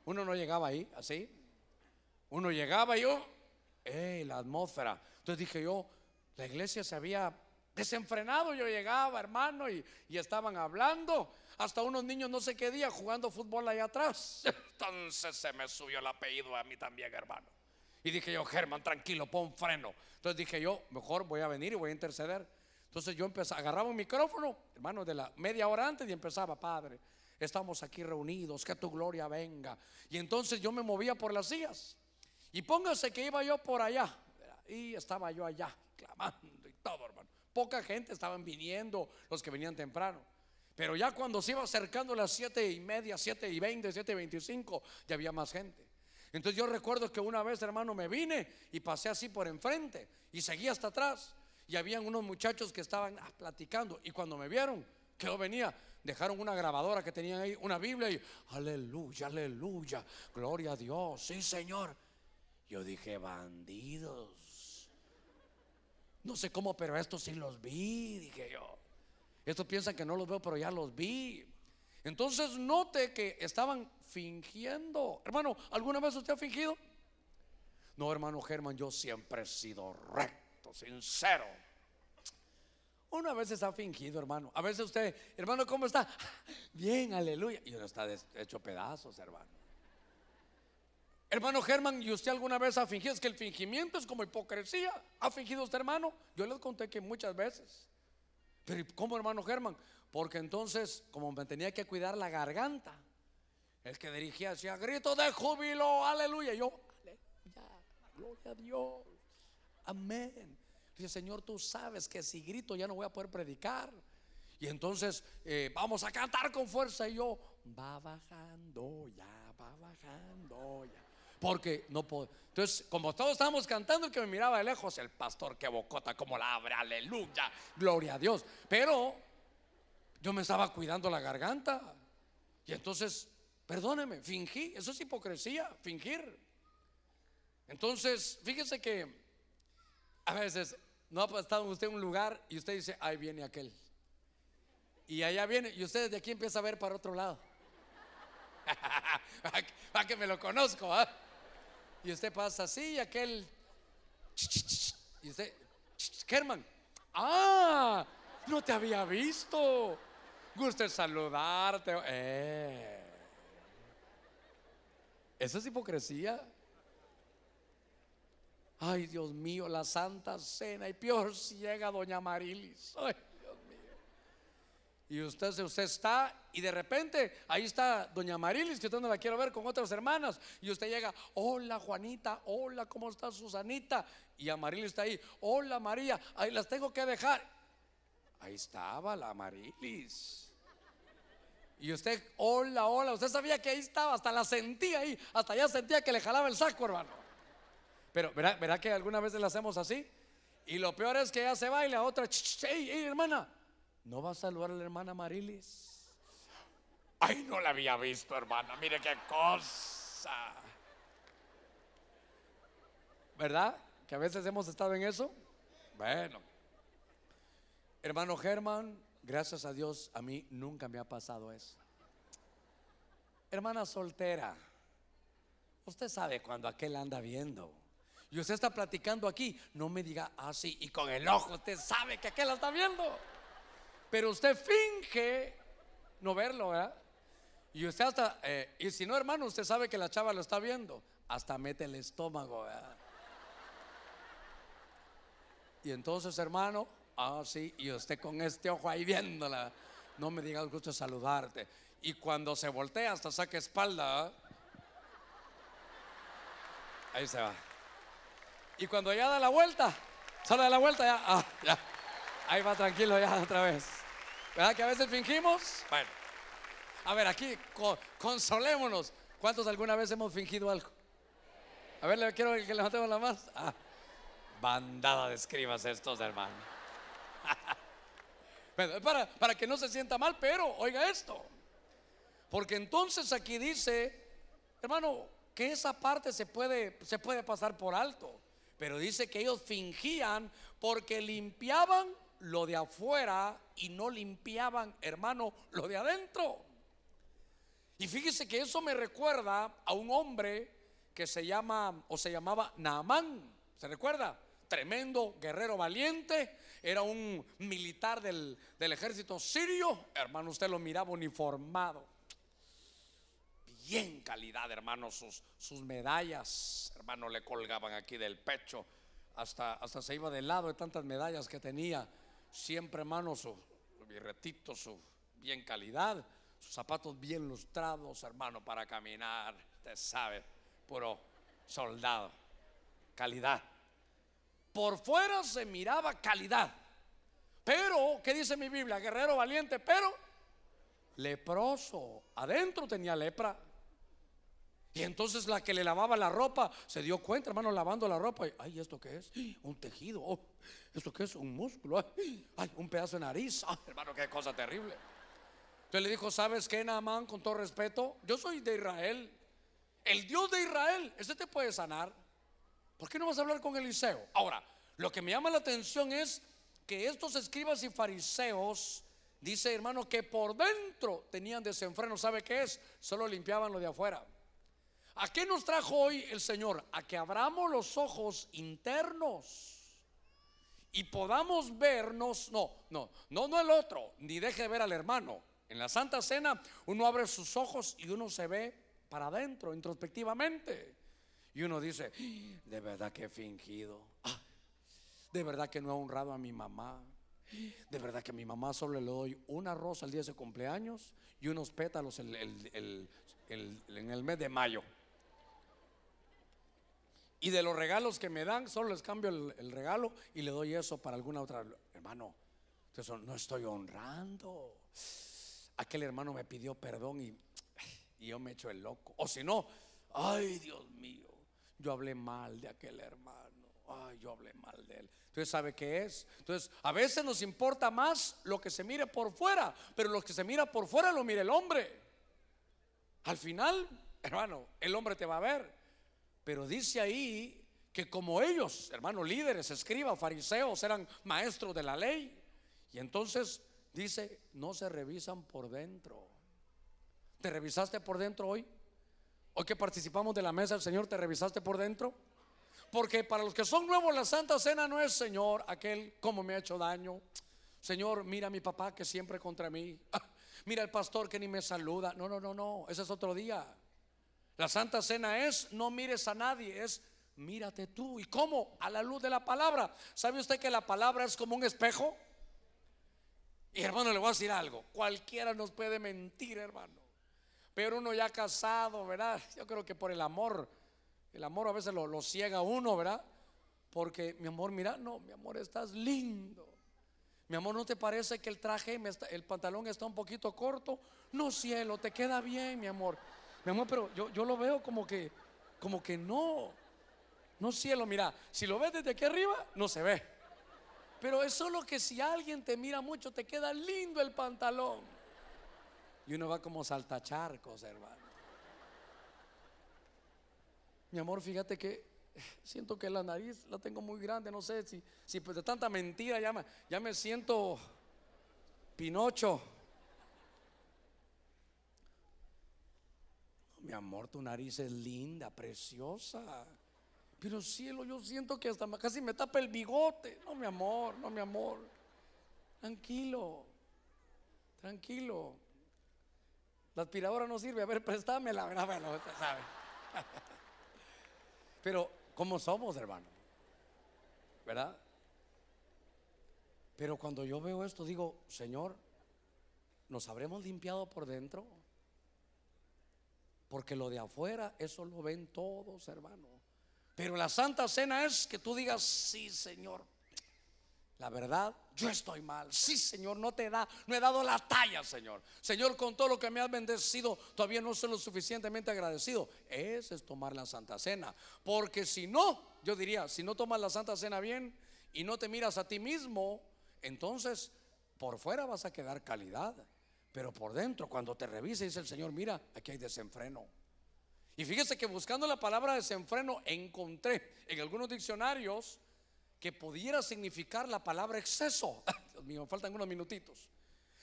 Uno no llegaba ahí así. Uno llegaba y la atmósfera. Entonces dije yo, la iglesia se había desenfrenado. Yo llegaba, hermano, y estaban hablando. Hasta unos niños no sé qué día jugando fútbol allá atrás. Entonces se me subió el apellido a mí también, hermano. Y dije yo, Germán, tranquilo, pon freno. Entonces dije yo, mejor voy a venir y voy a interceder. Entonces yo agarraba un micrófono, hermano, de la media hora antes y empezaba: Padre, estamos aquí reunidos, que tu gloria venga. Y entonces yo me movía por las sillas. Y póngase que iba yo por allá, y estaba yo allá clamando y todo, hermano. Poca gente estaban viniendo, los que venían temprano. Pero ya cuando se iba acercando las 7:30, 7:20, 7:25, ya había más gente. Entonces yo recuerdo que una vez, hermano, me vine y pasé así por enfrente y seguí hasta atrás. Y habían unos muchachos que estaban platicando. Y cuando me vieron que yo venía, dejaron una grabadora que tenían ahí, una Biblia, y aleluya, aleluya, gloria a Dios, sí, Señor. Yo dije: bandidos. No sé cómo, pero estos sí los vi, dije yo. Estos piensan que no los veo, pero ya los vi. Entonces note que estaban fingiendo. Hermano, ¿alguna vez usted ha fingido? No, hermano Germán, yo siempre he sido recto, sincero. Una vez ha fingido, hermano. A veces usted, hermano, ¿cómo está? Bien, aleluya. Y uno está hecho pedazos, hermano. Hermano Germán, ¿y usted alguna vez ha fingido? Es que el fingimiento es como hipocresía. ¿Ha fingido usted, hermano? Yo les conté que muchas veces. Pero ¿cómo, hermano Germán? Porque entonces, como me tenía que cuidar la garganta, el que dirigía decía: grito de júbilo, aleluya. Y yo: aleluya, gloria a Dios, amén. Dice: Señor, tú sabes que si grito ya no voy a poder predicar. Y entonces vamos a cantar con fuerza. Y yo: va bajando ya, va bajando ya. Porque no puedo. Entonces, como todos estábamos cantando, el que me miraba de lejos: el pastor, que bocota, como la abre, aleluya, gloria a Dios. Pero yo me estaba cuidando la garganta. Y entonces, perdóneme, fingí. Eso es hipocresía, fingir. Entonces, fíjese que a veces no ha estado usted en un lugar y usted dice: ahí viene aquel. Y allá viene, y usted desde aquí empieza a ver para otro lado. Para que me lo conozco, ¿eh? Y usted pasa así, y aquel, y usted: Germán, no te había visto, gusto saludarte. Eso es hipocresía. Ay, Dios mío, la Santa Cena. Y peor si llega doña Marilis. Ay, Dios mío. Y usted está, y de repente ahí está doña Marilis, que usted no la quiere ver, con otras hermanas. Y usted llega: hola Juanita, hola, ¿cómo está Susanita? Y Amarilis está ahí: hola María, ahí las tengo que dejar. Ahí estaba la Amarilis. Y usted: hola, hola. Usted sabía que ahí estaba, hasta la sentía ahí, hasta ya sentía que le jalaba el saco, hermano. Pero ¿verá que algunas veces le hacemos así? Y lo peor es que ella se va y la otra: hey, hermana, ¿no va a saludar a la hermana Marilis? Ay, no la había visto, hermana, mire qué cosa. ¿Verdad? Que a veces hemos estado en eso. Bueno, hermano Germán, gracias a Dios, a mí nunca me ha pasado eso. Hermana soltera, usted sabe cuando aquel anda viendo y usted está platicando aquí, no me diga así, y con el ojo usted sabe que aquel la está viendo, pero usted finge no verlo, ¿verdad? Y usted hasta, y si no, hermano, usted sabe que la chava lo está viendo, hasta mete el estómago, ¿verdad? Y entonces, hermano, sí, y usted con este ojo ahí viéndola, no me diga gusto saludarte. Y cuando se voltea, hasta saca espalda, ¿verdad? Ahí se va. Y cuando ya da la vuelta, sale de la vuelta, ya, ahí va tranquilo ya otra vez. ¿Verdad que a veces fingimos? Bueno, a ver, aquí consolémonos. ¿Cuántos alguna vez hemos fingido algo? A ver, quiero que levantemos la mano. Bandada de escribas estos, hermano. Bueno, para que no se sienta mal, pero oiga esto. Porque entonces aquí dice, hermano, que esa parte se puede pasar por alto. Pero dice que ellos fingían porque limpiaban lo de afuera y no limpiaban, hermano, lo de adentro. Y fíjese que eso me recuerda a un hombre que se llamaba Naamán. ¿Se recuerda? Tremendo guerrero valiente. Era un militar del ejército sirio. Hermano, usted lo miraba uniformado, bien calidad, hermano. Sus medallas, hermano, le colgaban aquí del pecho, hasta se iba de lado de tantas medallas que tenía. Siempre, hermano, su birretito, su bien calidad, sus zapatos bien lustrados, hermano, para caminar. Usted sabe, puro soldado, calidad. Por fuera se miraba calidad, pero, ¿qué dice mi Biblia? Guerrero valiente, pero leproso. Adentro tenía lepra. Y entonces la que le lavaba la ropa se dio cuenta, hermano, lavando la ropa. Ay, ¿esto qué es? Un tejido. Oh, ¿esto qué es? Un músculo. Ay, un pedazo de nariz. Ay, hermano, qué cosa terrible. Entonces le dijo: ¿sabes qué, Naamán? Con todo respeto, yo soy de Israel, el Dios de Israel, ese te puede sanar. ¿Por qué no vas a hablar con Eliseo? Ahora, lo que me llama la atención es que estos escribas y fariseos, dice, hermano, que por dentro tenían desenfreno. ¿Sabe qué es? Solo limpiaban lo de afuera. ¿A qué nos trajo hoy el Señor? A que abramos los ojos internos y podamos vernos. No el otro, ni deje de ver al hermano. En la Santa Cena uno abre sus ojos y uno se ve para adentro, introspectivamente. Y uno dice: de verdad que he fingido, de verdad que no he honrado a mi mamá, de verdad que a mi mamá solo le doy una rosa el día de su cumpleaños y unos pétalos en el mes de mayo. Y de los regalos que me dan, solo les cambio el regalo y le doy eso para alguna otra. Hermano, entonces no estoy honrando. Aquel hermano me pidió perdón y yo me echo el loco. O si no, ay, Dios mío, yo hablé mal de aquel hermano. Ay, yo hablé mal de él. Entonces, ¿sabe qué es? Entonces, a veces nos importa más lo que se mire por fuera, pero lo que se mira por fuera lo mira el hombre. Al final, hermano, el hombre te va a ver. Pero dice ahí que como ellos, hermanos, líderes, escribas, fariseos, eran maestros de la ley. Y entonces dice: no se revisan por dentro. ¿Te revisaste por dentro hoy? Hoy que participamos de la mesa del Señor, ¿te revisaste por dentro? Porque para los que son nuevos, la Santa Cena no es: Señor, aquel cómo me ha hecho daño. Señor, mira a mi papá que siempre contra mí. Mira el pastor que ni me saluda. No, ese es otro día. La Santa Cena es: no mires a nadie, es mírate tú. ¿Y cómo? A la luz de la palabra. ¿Sabe usted que la palabra es como un espejo? Y hermano, le voy a decir algo: cualquiera nos puede mentir, hermano, pero uno ya casado, ¿verdad? Yo creo que por el amor a veces lo ciega uno, ¿verdad? Porque, mi amor, mira, no, mi amor, estás lindo. Mi amor, ¿no te parece que el traje, el pantalón está un poquito corto? No, cielo, te queda bien, mi amor. Mi amor, pero yo lo veo como que no, cielo, mira, si lo ves desde aquí arriba, no se ve. Pero es solo que si alguien te mira mucho, te queda lindo el pantalón. Y uno va como saltacharcos, hermano. Mi amor, fíjate que siento que la nariz la tengo muy grande. No sé si pues de tanta mentira ya me siento Pinocho. Mi amor, tu nariz es linda, preciosa. Pero cielo, yo siento que hasta casi me tapa el bigote. No, mi amor. Tranquilo. La aspiradora no sirve. A ver, préstamela, ¿verdad? Bueno, usted sabe. Pero, ¿cómo somos, hermano? ¿Verdad? Pero cuando yo veo esto, digo: Señor, ¿nos habremos limpiado por dentro? Porque lo de afuera, eso lo ven todos, hermano. Pero la Santa Cena es que tú digas: sí, Señor, la verdad, yo estoy mal. Sí, Señor, no he dado la talla, Señor. Señor, con todo lo que me has bendecido, todavía no soy lo suficientemente agradecido. Ese es tomar la Santa Cena. Porque si no, yo diría, si no tomas la Santa Cena bien y no te miras a ti mismo, entonces por fuera vas a quedar calidad, pero por dentro, cuando te revise, dice el Señor: mira, aquí hay desenfreno. Y fíjese que buscando la palabra desenfreno, encontré en algunos diccionarios que pudiera significar la palabra exceso. Dios mío, me faltan unos minutitos.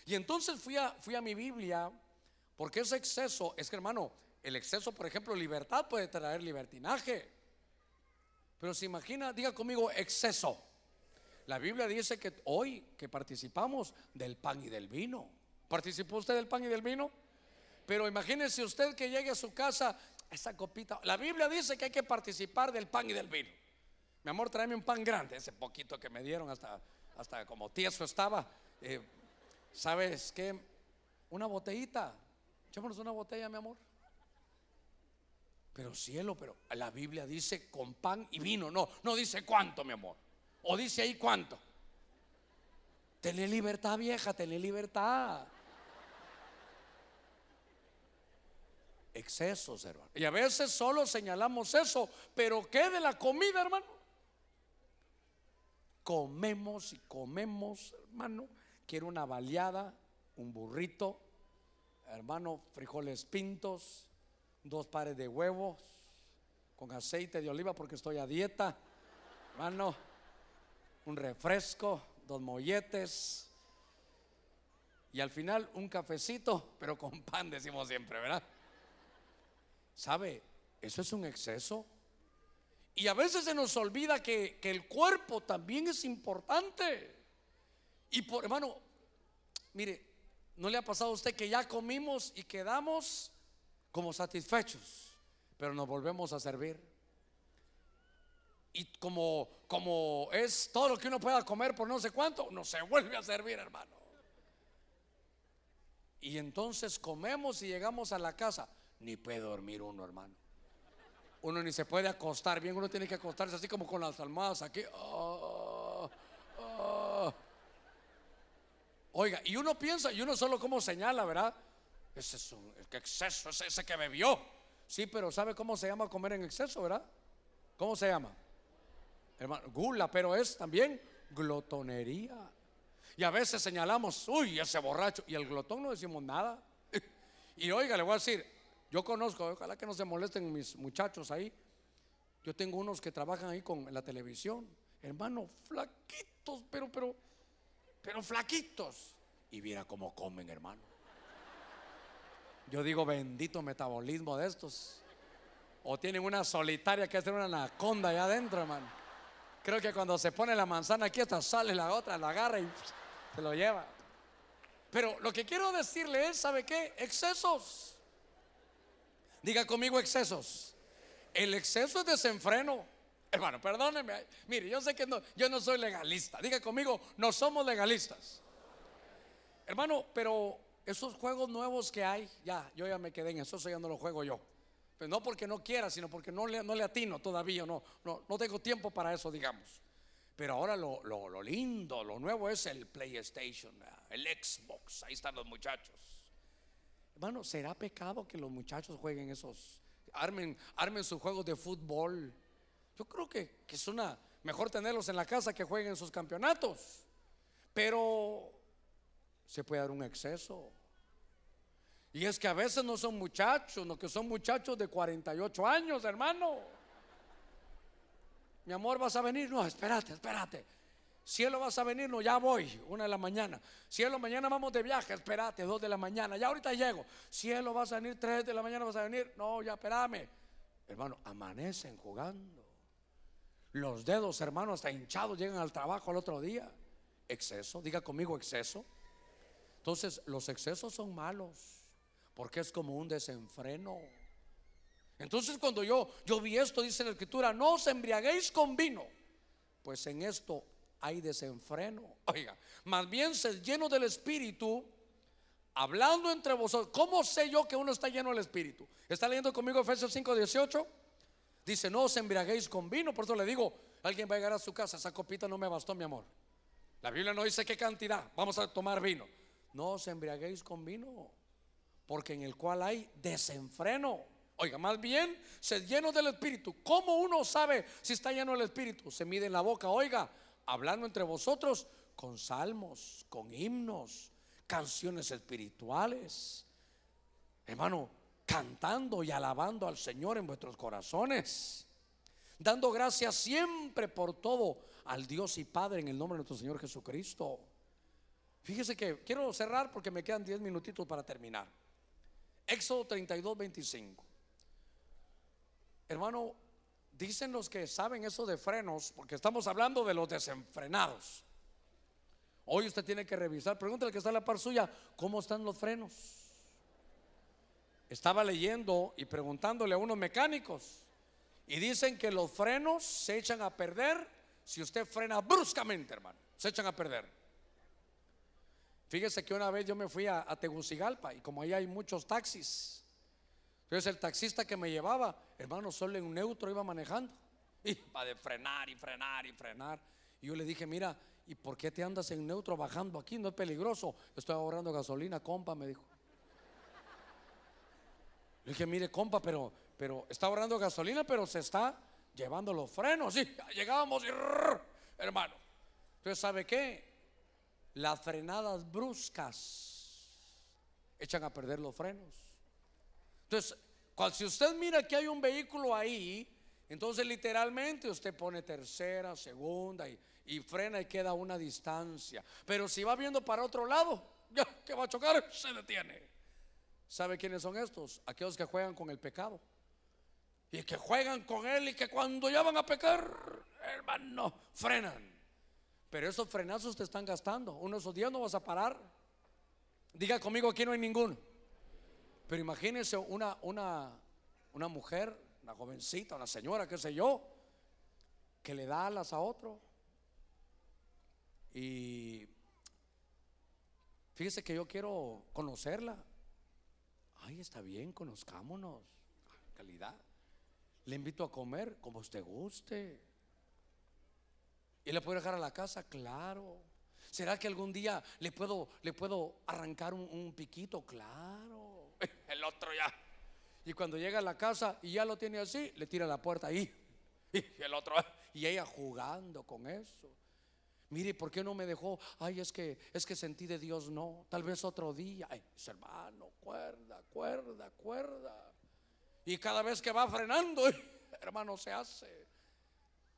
Y entonces fui a mi Biblia, porque ese exceso, es que, hermano, el exceso, por ejemplo, libertad puede traer libertinaje. Pero se imagina, diga conmigo: exceso. La Biblia dice que hoy que participamos del pan y del vino. ¿Participó usted del pan y del vino? Pero imagínese usted que llegue a su casa, esa copita. La Biblia dice que hay que participar del pan y del vino. Mi amor, tráeme un pan grande. Ese poquito que me dieron, hasta como tieso estaba. ¿Sabes qué? Una botellita. Echémonos una botella, mi amor. Pero cielo, pero la Biblia dice con pan y vino. No dice cuánto, mi amor. O dice ahí cuánto. Tené libertad, vieja, tené libertad. Excesos, hermano. Y a veces solo señalamos eso. Pero ¿qué de la comida, hermano? Comemos y comemos, hermano. Quiero una baleada, un burrito, hermano, frijoles pintos, 2 pares de huevos con aceite de oliva porque estoy a dieta, hermano, un refresco, 2 molletes y al final un cafecito, pero con pan, decimos siempre, ¿verdad? ¿Sabe? Eso es un exceso. Y a veces se nos olvida que el cuerpo también es importante. Y hermano, mire, ¿no le ha pasado a usted que ya comimos y quedamos como satisfechos, pero nos volvemos a servir? Y como es todo lo que uno pueda comer por no sé cuánto, uno se vuelve a servir, hermano. Y entonces comemos y llegamos a la casa, ni puede dormir uno, hermano. Uno ni se puede acostar bien, uno tiene que acostarse así como con las almohadas aquí. Oiga, y uno piensa, y uno solo como señala, ¿verdad? Ese es un exceso, ese que bebió. Sí, pero ¿sabe cómo se llama comer en exceso, verdad? ¿Cómo se llama? Hermano, gula, pero es también glotonería. Y a veces señalamos, uy, ese borracho. Y el glotón no decimos nada. Y oiga, le voy a decir, yo conozco, ojalá que no se molesten mis muchachos ahí. Yo tengo unos que trabajan ahí con la televisión, hermano, flaquitos, pero flaquitos. Y viera cómo comen, hermano. Yo digo, bendito metabolismo de estos. O tienen una solitaria que hacer una anaconda allá adentro, hermano. Creo que cuando se pone la manzana aquí, hasta sale la otra, la agarra y se lo lleva. Pero lo que quiero decirle es, ¿sabe qué? Excesos. Diga conmigo excesos. El exceso es desenfreno. Hermano, perdóneme. Mire, yo sé que yo no soy legalista. Diga conmigo, no somos legalistas. Hermano, pero esos juegos nuevos que hay, yo ya me quedé en eso ya no lo juego yo. Pues no porque no quiera, sino porque no le atino todavía. No tengo tiempo para eso, digamos. Pero ahora lo lindo, lo nuevo es el PlayStation, el Xbox. Ahí están los muchachos. Hermano, ¿será pecado que los muchachos jueguen esos? Armen sus juegos de fútbol. Yo creo que es mejor tenerlos en la casa que jueguen sus campeonatos. Pero se puede dar un exceso. Y es que a veces no son muchachos, no, que son muchachos de 48 años, hermano. Mi amor, ¿vas a venir? No, espérate. Cielo, ¿vas a venir? No, ya voy, 1 de la mañana. Cielo, mañana vamos de viaje, espérate, 2 de la mañana. Ya ahorita llego. Cielo, ¿vas a venir? 3 de la mañana vas a venir. No, ya espérame. Hermano, amanecen jugando. Los dedos, hermano, hasta hinchados, llegan al trabajo al otro día. Exceso, diga conmigo exceso. Entonces, los excesos son malos, porque es como un desenfreno. Entonces, cuando yo vi esto, dice la Escritura, no os embriaguéis con vino, pues en esto hay desenfreno. Oiga, más bien sed lleno del Espíritu, hablando entre vosotros. ¿Cómo sé yo que uno está lleno del Espíritu? ¿Está leyendo conmigo Efesios 5:18? Dice, no os embriaguéis con vino. Por eso le digo, alguien va a llegar a su casa, esa copita no me bastó, mi amor. La Biblia no dice qué cantidad, vamos a tomar vino. No os embriaguéis con vino, porque en el cual hay desenfreno. Oiga, más bien, sed llenos del Espíritu. ¿Cómo uno sabe si está lleno del Espíritu? Se mide en la boca, oiga, hablando entre vosotros con salmos, con himnos, canciones espirituales, hermano, cantando y alabando al Señor en vuestros corazones, dando gracias siempre por todo al Dios y Padre en el nombre de nuestro Señor Jesucristo. Fíjese que quiero cerrar porque me quedan 10 minutitos para terminar. Éxodo 32:25. Hermano, dicen los que saben eso de frenos, porque estamos hablando de los desenfrenados. Hoy usted tiene que revisar, pregúntale al que está a la par suya, ¿cómo están los frenos? estaba leyendo y preguntándole a unos mecánicos, y dicen que los frenos se echan a perder si usted frena bruscamente, hermano. Se echan a perder. Fíjese que una vez yo me fui a Tegucigalpa, y como ahí hay muchos taxis, entonces el taxista que me llevaba, hermano, solo en neutro iba manejando, y va de frenar y frenar y frenar. Y yo le dije, mira, ¿y por qué te andas en neutro bajando aquí? No es peligroso. Estoy ahorrando gasolina, compa, me dijo. Le dije, mire, compa, pero está ahorrando gasolina, pero se está llevando los frenos. Sí, llegábamos y hermano. Entonces, ¿sabe qué? Las frenadas bruscas echan a perder los frenos. Entonces, si usted mira que hay un vehículo ahí, entonces literalmente usted pone tercera, segunda y frena y queda a una distancia. Pero si va viendo para otro lado, ya que va a chocar, se detiene. ¿Sabe quiénes son estos? Aquellos que juegan con el pecado, y que juegan con él, y que cuando ya van a pecar, hermano, frenan. Pero esos frenazos te están gastando. Uno de esos días no vas a parar. Diga conmigo, aquí no hay ninguno. Pero imagínense una mujer, una jovencita, una señora, qué sé yo, que le da alas a otro. Y fíjese que yo quiero conocerla. Ay, está bien, conozcámonos. Calidad. Le invito a comer como usted guste. ¿Y le puedo dejar a la casa? Claro. ¿Será que algún día le puedo arrancar un piquito? Claro. El otro ya. Y cuando llega a la casa y ya lo tiene así, le tira la puerta ahí. Y el otro, y ella jugando con eso. Mire, ¿por qué no me dejó? Ay, es que sentí de Dios. No, tal vez otro día. Ay, hermano, cuerda. Y cada vez que va frenando, hermano, se hace.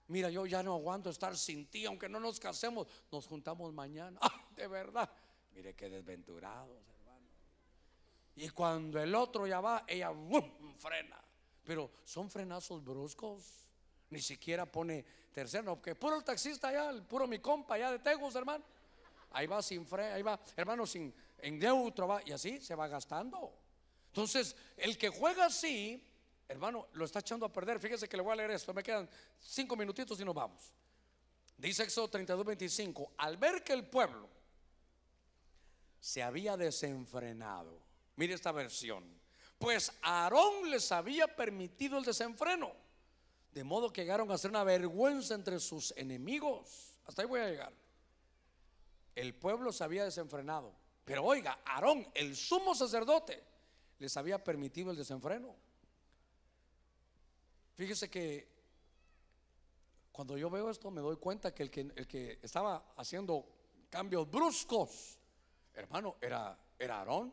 Mira, yo ya no aguanto estar sin ti, aunque no nos casemos, nos juntamos mañana. Ay, de verdad. Mire qué desventurados, hermano. Y cuando el otro ya va, ella frena. Pero son frenazos bruscos. Ni siquiera pone tercero, porque puro el taxista allá, el puro mi compa allá de Tegus, hermano. Ahí va sin freno, ahí va, hermano, en neutro va, y así se va gastando. Entonces, el que juega así, hermano, lo está echando a perder. Fíjese que le voy a leer esto, me quedan 5 minutitos y nos vamos. Dice Éxodo 32:25: al ver que el pueblo se había desenfrenado, mire esta versión, pues Aarón les había permitido el desenfreno, de modo que llegaron a ser una vergüenza entre sus enemigos. Hasta ahí voy a llegar. El pueblo se había desenfrenado, pero oiga, Aarón, el sumo sacerdote, les había permitido el desenfreno. Fíjese que cuando yo veo esto me doy cuenta que el que estaba haciendo cambios bruscos, hermano, era Aarón.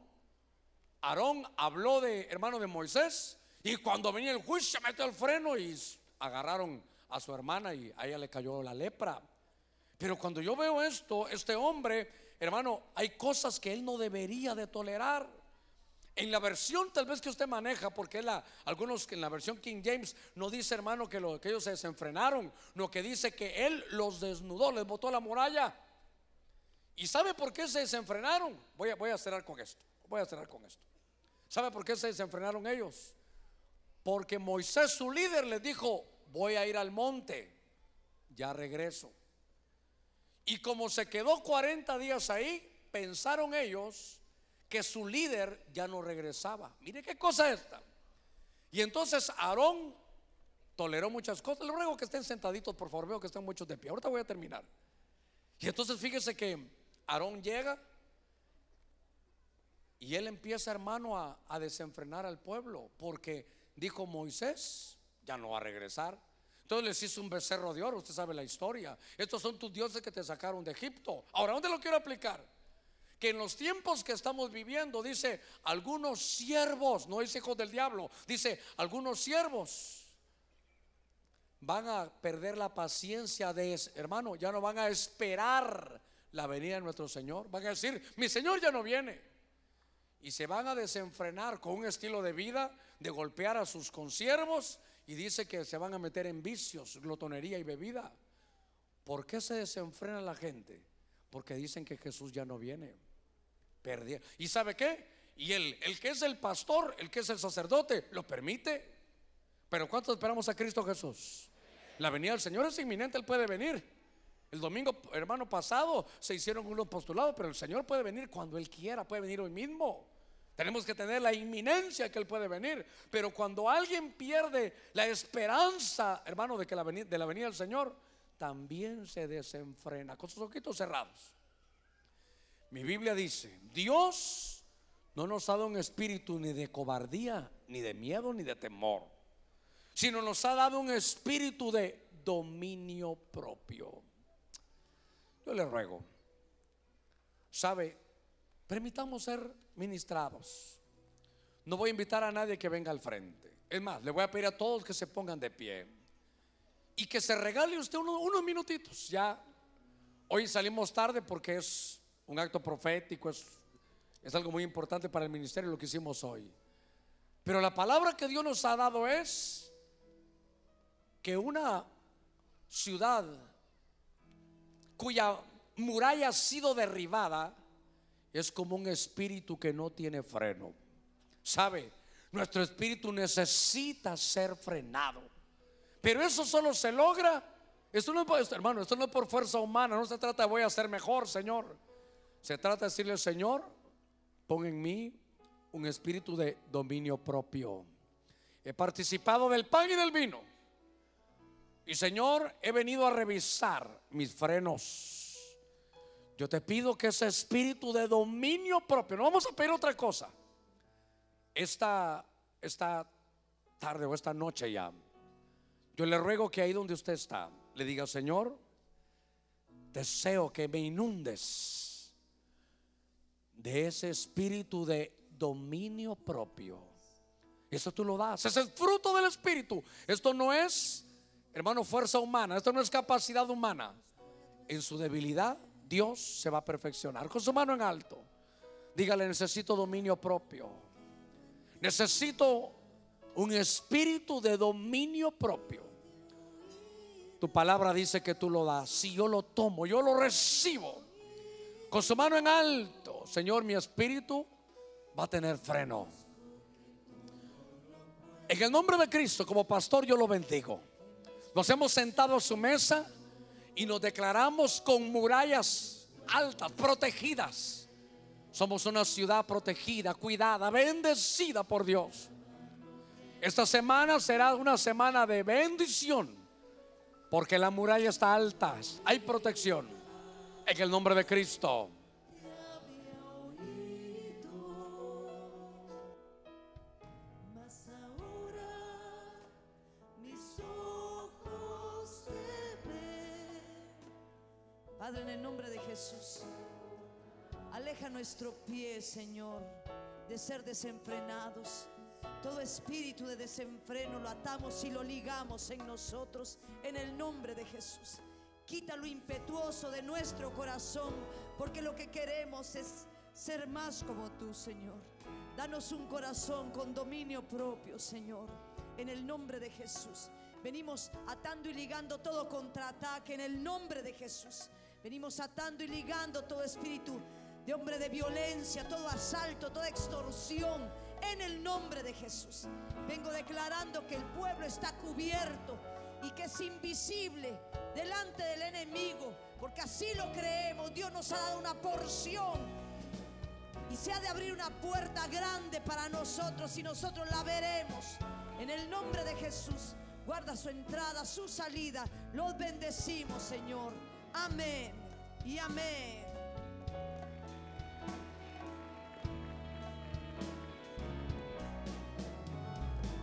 Aarón habló hermano, de Moisés, y cuando venía el juicio se metió el freno y agarraron a su hermana y a ella le cayó la lepra. Pero cuando yo veo esto, este hombre, hermano, hay cosas que él no debería de tolerar. En la versión tal vez que usted maneja, porque algunos que en la versión King James no dice, hermano, que ellos se desenfrenaron, no, que dice que él los desnudó, les botó la muralla. ¿Y sabe por qué se desenfrenaron? Voy a cerrar con esto. ¿Sabe por qué se desenfrenaron ellos? Porque Moisés, su líder, les dijo: voy a ir al monte, ya regreso. Y como se quedó 40 días ahí, pensaron ellos que su líder ya no regresaba. Mire qué cosa esta. Y entonces Aarón toleró muchas cosas. Les ruego que estén sentaditos, por favor. Veo que están muchos de pie. Ahorita voy a terminar. Y entonces fíjese que Aarón llega y él empieza, hermano, a desenfrenar al pueblo, porque dijo: Moisés ya no va a regresar. Entonces les hizo un becerro de oro. Usted sabe la historia. Estos son tus dioses que te sacaron de Egipto. Ahora, ¿dónde lo quiero aplicar? Que en los tiempos que estamos viviendo, dice, algunos siervos, no dice hijos del diablo, dice, algunos siervos van a perder la paciencia hermano, ya no van a esperar la venida de nuestro Señor. Van a decir: mi Señor ya no viene. Y se van a desenfrenar con un estilo de vida de golpear a sus consiervos, y dice que se van a meter en vicios, glotonería y bebida. ¿Por qué se desenfrena la gente? Porque dicen que Jesús ya no viene. ¿Y sabe qué? Y el que es el pastor, el que es el sacerdote, lo permite. Pero ¿cuántos esperamos a Cristo Jesús? La venida del Señor es inminente, Él puede venir. El domingo, hermano, pasado se hicieron unos postulados, pero el Señor puede venir cuando Él quiera, puede venir hoy mismo. Tenemos que tener la inminencia que Él puede venir. Pero cuando alguien pierde la esperanza, hermano, de la venida del Señor, también se desenfrena con sus ojitos cerrados. Mi Biblia dice: Dios no nos ha dado un espíritu ni de cobardía, ni de miedo, ni de temor, sino nos ha dado un espíritu de dominio propio. Yo le ruego, sabe, permitamos ser ministrados. No voy a invitar a nadie que venga al frente. Es más, le voy a pedir a todos que se pongan de pie y que se regale usted unos minutitos. Ya hoy salimos tarde porque es un acto profético, es algo muy importante para el ministerio lo que hicimos hoy. Pero la palabra que Dios nos ha dado es que una ciudad cuya muralla ha sido derribada es como un espíritu que no tiene freno. ¿Sabe? Nuestro espíritu necesita ser frenado. Pero eso solo se logra. Esto no es, hermano, esto no es por fuerza humana. No se trata de voy a ser mejor, Señor. Se trata de decirle: Señor, pon en mí un espíritu de dominio propio. He participado del pan y del vino, y Señor, he venido a revisar mis frenos. Yo te pido que ese espíritu de dominio propio, no vamos a pedir otra cosa. Esta tarde o esta noche ya, yo le ruego que ahí donde usted está, le diga: Señor, deseo que me inundes de ese espíritu de dominio propio. Eso tú lo das, ese es el fruto del espíritu. Esto no es, hermano, fuerza humana, esto no es capacidad humana. En su debilidad Dios se va a perfeccionar. Con su mano en alto, dígale: necesito dominio propio. Necesito un espíritu de dominio propio. Tu palabra dice que tú lo das. Si yo lo tomo, yo lo recibo. Con su mano en alto, Señor, mi espíritu va a tener freno. En el nombre de Cristo, como pastor, yo lo bendigo. Nos hemos sentado a su mesa y nos declaramos con murallas altas, protegidas. Somos una ciudad protegida, cuidada, bendecida por Dios. Esta semana será una semana de bendición, porque la muralla está alta, hay protección. En el nombre de Cristo. Padre, en el nombre de Jesús, aleja nuestro pie, Señor, de ser desenfrenados. Todo espíritu de desenfreno lo atamos y lo ligamos en nosotros, en el nombre de Jesús. Quita lo impetuoso de nuestro corazón, porque lo que queremos es ser más como tú, Señor. Danos un corazón con dominio propio, Señor, en el nombre de Jesús. Venimos atando y ligando todo contraataque en el nombre de Jesús. Venimos atando y ligando todo espíritu de hombre de violencia, todo asalto, toda extorsión, en el nombre de Jesús. Vengo declarando que el pueblo está cubierto y que es invisible delante del enemigo, porque así lo creemos. Dios nos ha dado una porción y se ha de abrir una puerta grande para nosotros, y nosotros la veremos en el nombre de Jesús. Guarda su entrada, su salida. Los bendecimos, Señor. Amén y amén.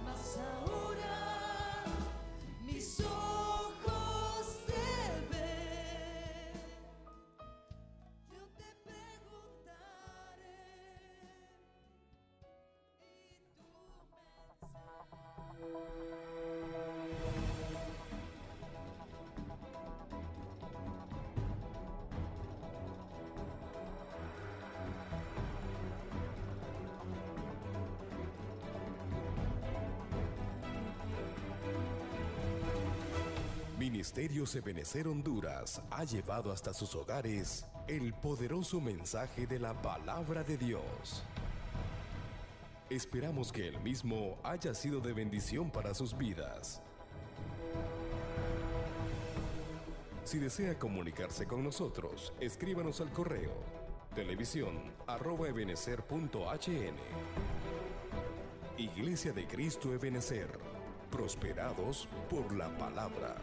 Mas ahora mis ojos te ven. Yo te preguntaré y tú me Ministerios Ebenecer Honduras ha llevado hasta sus hogares el poderoso mensaje de la palabra de Dios. Esperamos que el mismo haya sido de bendición para sus vidas. Si desea comunicarse con nosotros, escríbanos al correo televisión@ebenecer.hn. Iglesia de Cristo Ebenecer, prosperados por la palabra.